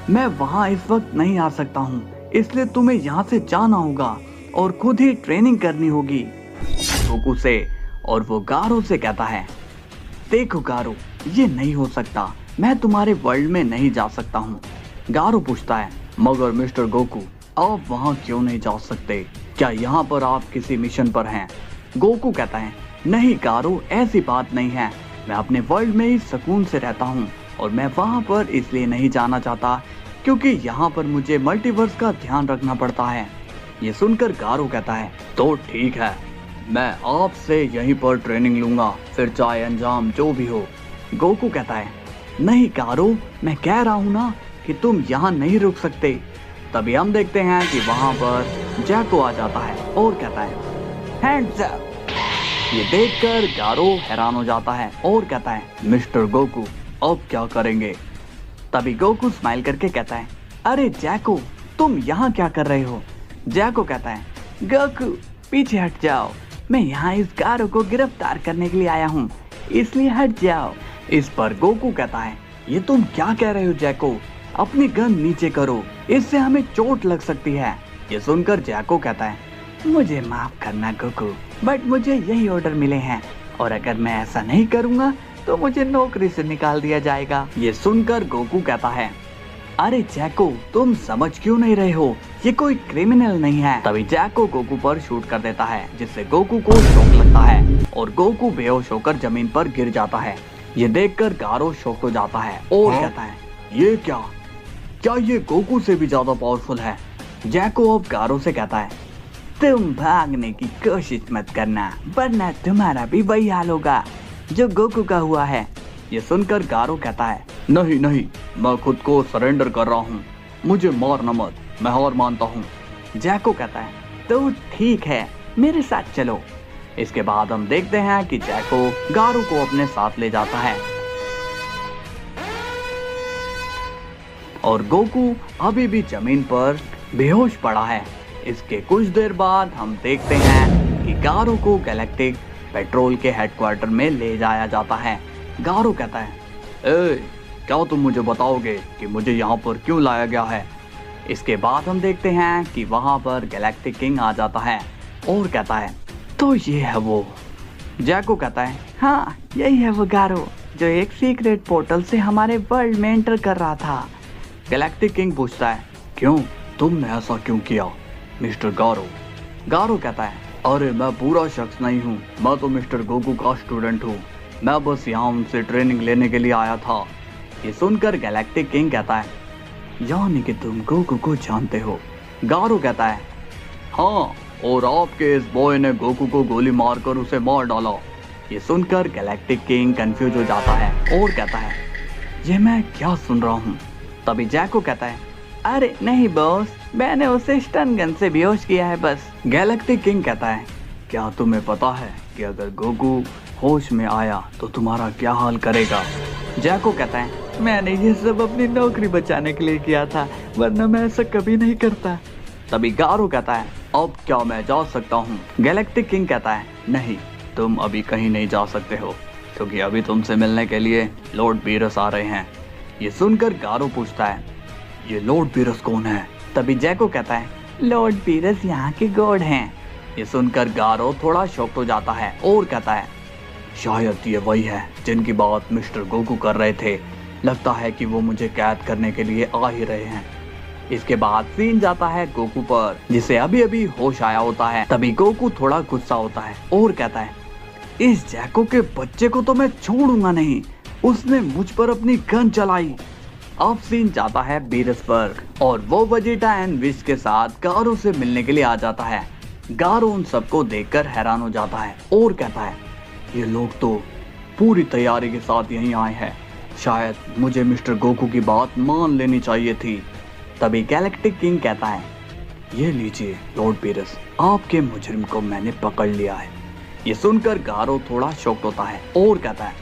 मैं वहाँ इस वक्त नहीं आ सकता हूँ, इसलिए तुम्हें यहाँ से जाना होगा और खुद ही ट्रेनिंग करनी होगी गोकू से। और वो गारो से कहता है, देखो गारो, ये नहीं हो सकता, मैं तुम्हारे वर्ल्ड में नहीं जा सकता हूँ। गारो पूछता है, मगर मिस्टर गोकू, आप वहाँ क्यों नहीं जा सकते? क्या यहाँ पर आप किसी मिशन पर हैं? गोकू कहता है, नहीं गारो, ऐसी बात नहीं है, मैं अपने वर्ल्ड में ही सुकून से रहता हूँ और मैं वहाँ पर इसलिए नहीं जाना चाहता क्योंकि यहाँ पर मुझे मल्टीवर्स का ध्यान रखना पड़ता है। ये सुनकर गारो कहता है, तो ठीक है, मैं आपसे यहीं पर ट्रेनिंग लूंगा, फिर चाहे अंजाम जो भी हो। गोकू कहता है, नहीं गारो, मैं कह रहा हूँ ना कि तुम यहाँ नहीं रुक सकते। तभी हम देखते हैं कि वहाँ पर जैको आ जाता है और कहता है, हैंड्स अप। ये देखकर गारो हैरान हो जाता है और कहता है, मिस्टर गोकू, अब क्या करेंगे? तभी गोकू स्माइल करके कहता है, अरे जैको, तुम यहाँ क्या कर रहे हो? जैको कहता है, गोकू पीछे हट जाओ, मैं यहाँ इस गारो को गिरफ्तार करने के लिए आया हूँ, इसलिए हट जाओ। इस पर गोकू कहता है, ये तुम क्या कह रहे हो जैको, अपनी गन नीचे करो, इससे हमें चोट लग सकती है। ये सुनकर जैको कहता है, मुझे माफ करना गोकू, बट मुझे यही ऑर्डर मिले हैं और अगर मैं ऐसा नहीं करूँगा तो मुझे नौकरी से निकाल दिया जाएगा। ये सुनकर गोकू कहता है, अरे जैको, तुम समझ क्यों नहीं रहे हो, ये कोई क्रिमिनल नहीं है। तभी जैको गोकू पर शूट कर देता है जिससे गोकू को शॉक लगता है और गोकू बेहोश होकर जमीन पर गिर जाता है। ये देखकर गारो शॉक हो जाता है और कहता है, ये क्या ये गोकू से भी ज्यादा पावरफुल है? जैको अब गारो से कहता है, तुम भागने की कोशिश मत करना, वरना तुम्हारा भी वही हाल होगा जो गोकू का हुआ है। ये सुनकर गारो कहता है, नहीं नहीं, मैं खुद को सरेंडर कर रहा हूँ, मुझे मारना मत, मैं हार मानता हूँ। जैको कहता है, तो ठीक है, मेरे साथ चलो। इसके बाद हम देखते हैं कि जैको गारो को अपने साथ ले जाता है और गोकू अभी भी जमीन पर बेहोश पड़ा है। इसके कुछ देर बाद हम देखते हैं कि गारो को गैलेक्टिक पेट्रोल के हेडक्वार्टर में ले जाया जाता है। गारो कहता है, क्या तुम मुझे बताओगे कि मुझे यहाँ पर क्यों लाया गया है? इसके बाद हम देखते हैं कि वहाँ पर गैलेक्टिक किंग आ जाता है और कहता है, तो ये है वो। जैको कहता है, हाँ यही है वो गारो जो एक सीक्रेट पोर्टल से हमारे वर्ल्ड में एंटर कर रहा था। गैलेक्टिक किंग पूछता है, क्यों, तुमने ऐसा क्यों किया मिस्टर गारो? गारो कहता है, अरे मैं पूरा शख्स नहीं हूँ, मैं तो मिस्टर गोकू का स्टूडेंट हूँ, मैं बस यहाँ उनसे ट्रेनिंग लेने के लिए आया था। ये सुनकर गैलेक्टिक किंग कहता है, यानी कि तुम गोकू को जानते हो? गारो कहता है, हाँ, और आपके इस बॉय ने गोकू को गोली मारकर उसे मार डाला। ये सुनकर गैलेक्टिक किंग कंफ्यूज हो जाता है और कहता है, ये मैं क्या सुन रहा हूँ? तभी जैको कहता है, अरे नहीं बॉस, मैंने उसे स्टन गन से बेहोश किया है बस। गैलेक्टिक किंग कहता है, क्या तुम्हें पता है कि अगर गोकू होश में आया तो तुम्हारा क्या हाल करेगा? जैको कहता है, मैंने ये सब अपनी नौकरी बचाने के लिए किया था, वरना मैं ऐसा कभी नहीं करता। तभी गारो कहता है, अब क्या मैं जा सकता हूँ? गैलेक्टिक किंग कहता है, नहीं, तुम अभी कहीं नहीं जा सकते हो, क्योंकि अभी तुमसे मिलने के लिए लॉर्ड बीरस आ रहे हैं। ये सुनकर गारो पूछता है, ये लॉर्ड बीरस कौन है? तभी जैको कहता है, लॉर्ड बीरस यहाँ के गॉड हैं। ये सुनकर गारो थोड़ा शॉक्ड हो जाता है और कहता है, शायद ये वही है जिनकी बात मिस्टर गोकू कर रहे थे, लगता है कि वो मुझे कैद करने के लिए आ ही रहे हैं। इसके बाद सीन जाता है गोकू पर, जिसे अभी अभी होश आया होता है। तभी गोकू थोड़ा गुस्सा होता है और कहता है, इस जैको के बच्चे को तो मैं छोड़ूंगा नहीं, उसने मुझ पर अपनी गन चलाई। अब सीन जाता है बीरस पर और वो वेजिटा एंड विश के साथ गारो से मिलने के लिए आ जाता है। गारो उन सबको देखकर हैरान हो जाता है और कहता है, ये लोग तो पूरी तैयारी के साथ यहीं आए हैं, शायद मुझे मिस्टर गोकू की बात मान लेनी चाहिए थी। तभी गैलेक्टिक किंग कहता है, ये लीजिए लॉर्ड बीरस, आपके मुजरिम को मैंने पकड़ लिया है। ये सुनकर गारो थोड़ा शॉक्ड होता है और कहता है,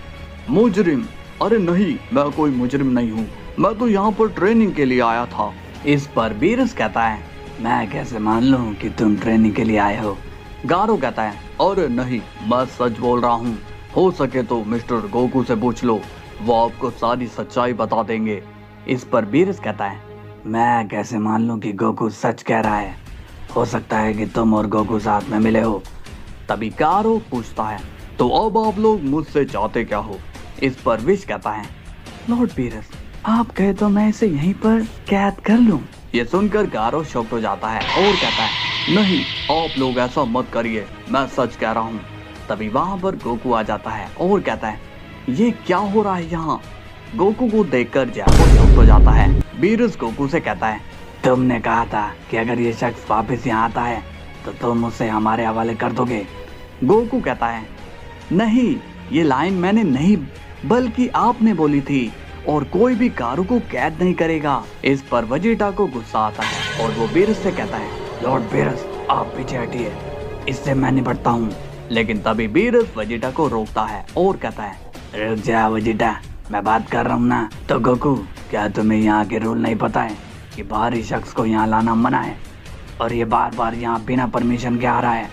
मुजरिम? अरे नहीं, मैं कोई मुजरिम नहीं हूँ, मैं तो यहाँ पर ट्रेनिंग के लिए आया था। इस पर बीरस कहता है, मैं कैसे मान लूँ कि तुम ट्रेनिंग के लिए आए हो? गारो कहता है, अरे नहीं, मैं सच बोल रहा हूँ, हो सके तो मिस्टर गोकू से पूछ लो, वो आपको सारी सच्चाई बता देंगे। इस पर बीरस कहता है, मैं कैसे मान लूं कि गोकू सच कह रहा है? हो सकता है कि तुम और गोकू साथ में मिले हो। तभी कारो पूछता है, तो अब आप लोग मुझसे चाहते क्या हो? इस पर विश कहता है, लॉर्ड बीरस, आप कहे तो मैं इसे यहीं पर कैद कर लूं। ये सुनकर गारो शॉक्ड हो जाता है और कहता है, नहीं, आप लोग ऐसा मत करिए, मैं सच कह रहा हूँ। तभी वहाँ पर गोकू आ जाता है और कहता है, ये क्या हो रहा है यहाँ? गोकू को देखकर जैको शॉक्ड हो जाता है। बीरस गोकू से कहता है, तुमने कहा था कि अगर ये शख्स वापस यहाँ आता है तो तुम उसे हमारे हवाले कर दोगे। गोकू कहता है, नहीं, ये लाइन मैंने नहीं बल्कि आपने बोली थी, और कोई भी गारो को कैद नहीं करेगा। इस पर वेजिटा को गुस्सा आता है और वो बीरस से कहता है, लॉर्ड बीरस, आप पीछे हटिए, इससे मैं निपटता हूँ। लेकिन तभी बीरस वेजिटा को रोकता है और कहता है, रुक जा वेजिटा, मैं बात कर रहा हूँ ना। तो गोकू, क्या तुम्हें यहाँ के रूल नहीं पता है कि बाहरी शख्स को यहाँ लाना मना है, और ये बार बार यहाँ बिना परमिशन के आ रहा है?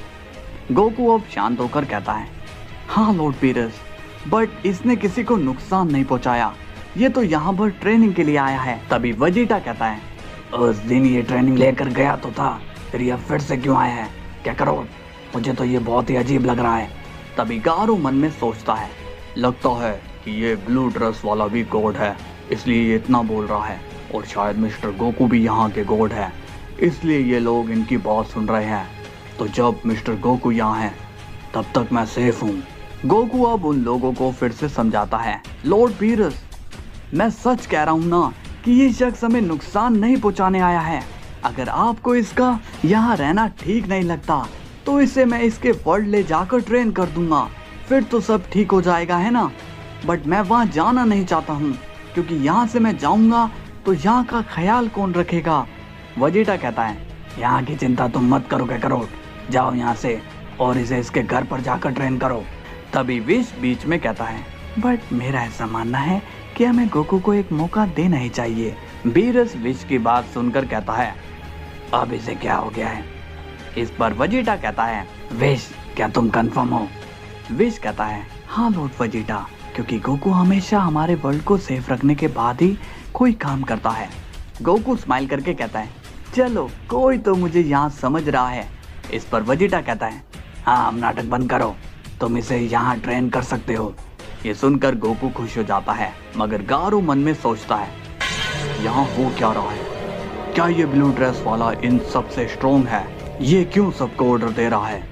गोकू अब शांत होकर कहता है, हाँ लॉर्ड बीरस, बट इसने किसी को नुकसान नहीं पहुँचाया, ये तो यहाँ पर ट्रेनिंग के लिए आया है। तभी वेजिटा कहता है, उस दिन ये ट्रेनिंग लेकर गया तो था, फिर ये फिर से क्यों आया है? क्या करो, मुझे तो ये बहुत ही अजीब लग रहा है। तभी गारो मन में सोचता है, लगता है कि ये ब्लू ड्रेस वाला भी गॉड है, इसलिए ये इतना बोल रहा है, और शायद मिस्टर गोकू भी यहाँ के गॉड है, इसलिए ये लोग इनकी बात सुन रहे हैं। तो जब मिस्टर गोकू यहाँ है तब तक मैं सेफ हूँ। गोकू अब उन लोगों को फिर से समझाता है, लॉर्ड बीरस, मैं सच कह रहा हूँ ना कि ये शख्स हमें नुकसान नहीं पहुँचाने आया है। अगर आपको इसका यहाँ रहना ठीक नहीं लगता तो इसे मैं इसके वर्ल्ड ले जाकर ट्रेन कर दूंगा, फिर तो सब ठीक हो जाएगा, है ना? बट मैं वहाँ जाना नहीं चाहता हूँ, क्योंकि यहाँ से मैं जाऊँगा तो यहाँ का ख्याल कौन रखेगा? वेजिटा कहता है, यहाँ की चिंता तुम मत करो करो, जाओ यहाँ से और इसे इसके घर पर जाकर ट्रेन करो। तभी विश बीच में कहता है, बट मेरा ऐसा मानना है कि हमें गोकू को एक मौका देना ही चाहिए। बीरस विश की बात सुनकर कहता है, अब इसे क्या हो गया है? इस पर वेजिटा कहता है, विश, क्या तुम कंफर्म हो? विश कहता है, हाँ लॉर्ड वेजिटा, क्योंकि गोकू हमेशा हमारे वर्ल्ड को सेफ रखने के बाद ही कोई काम करता है। गोकू स्माइल करके कहता है, चलो, कोई तो मुझे यहाँ समझ रहा है। इस पर वेजिटा कहता है, हाँ, अब नाटक बंद करो, तुम इसे यहाँ ट्रेन कर सकते हो। ये सुनकर गोकू खुश हो जाता है, मगर गारो मन में सोचता है, यहाँ हो क्या रहा है? क्या ये ब्लू ड्रेस वाला इन सबसे स्ट्रॉन्ग है? ये क्यों सबको ऑर्डर दे रहा है?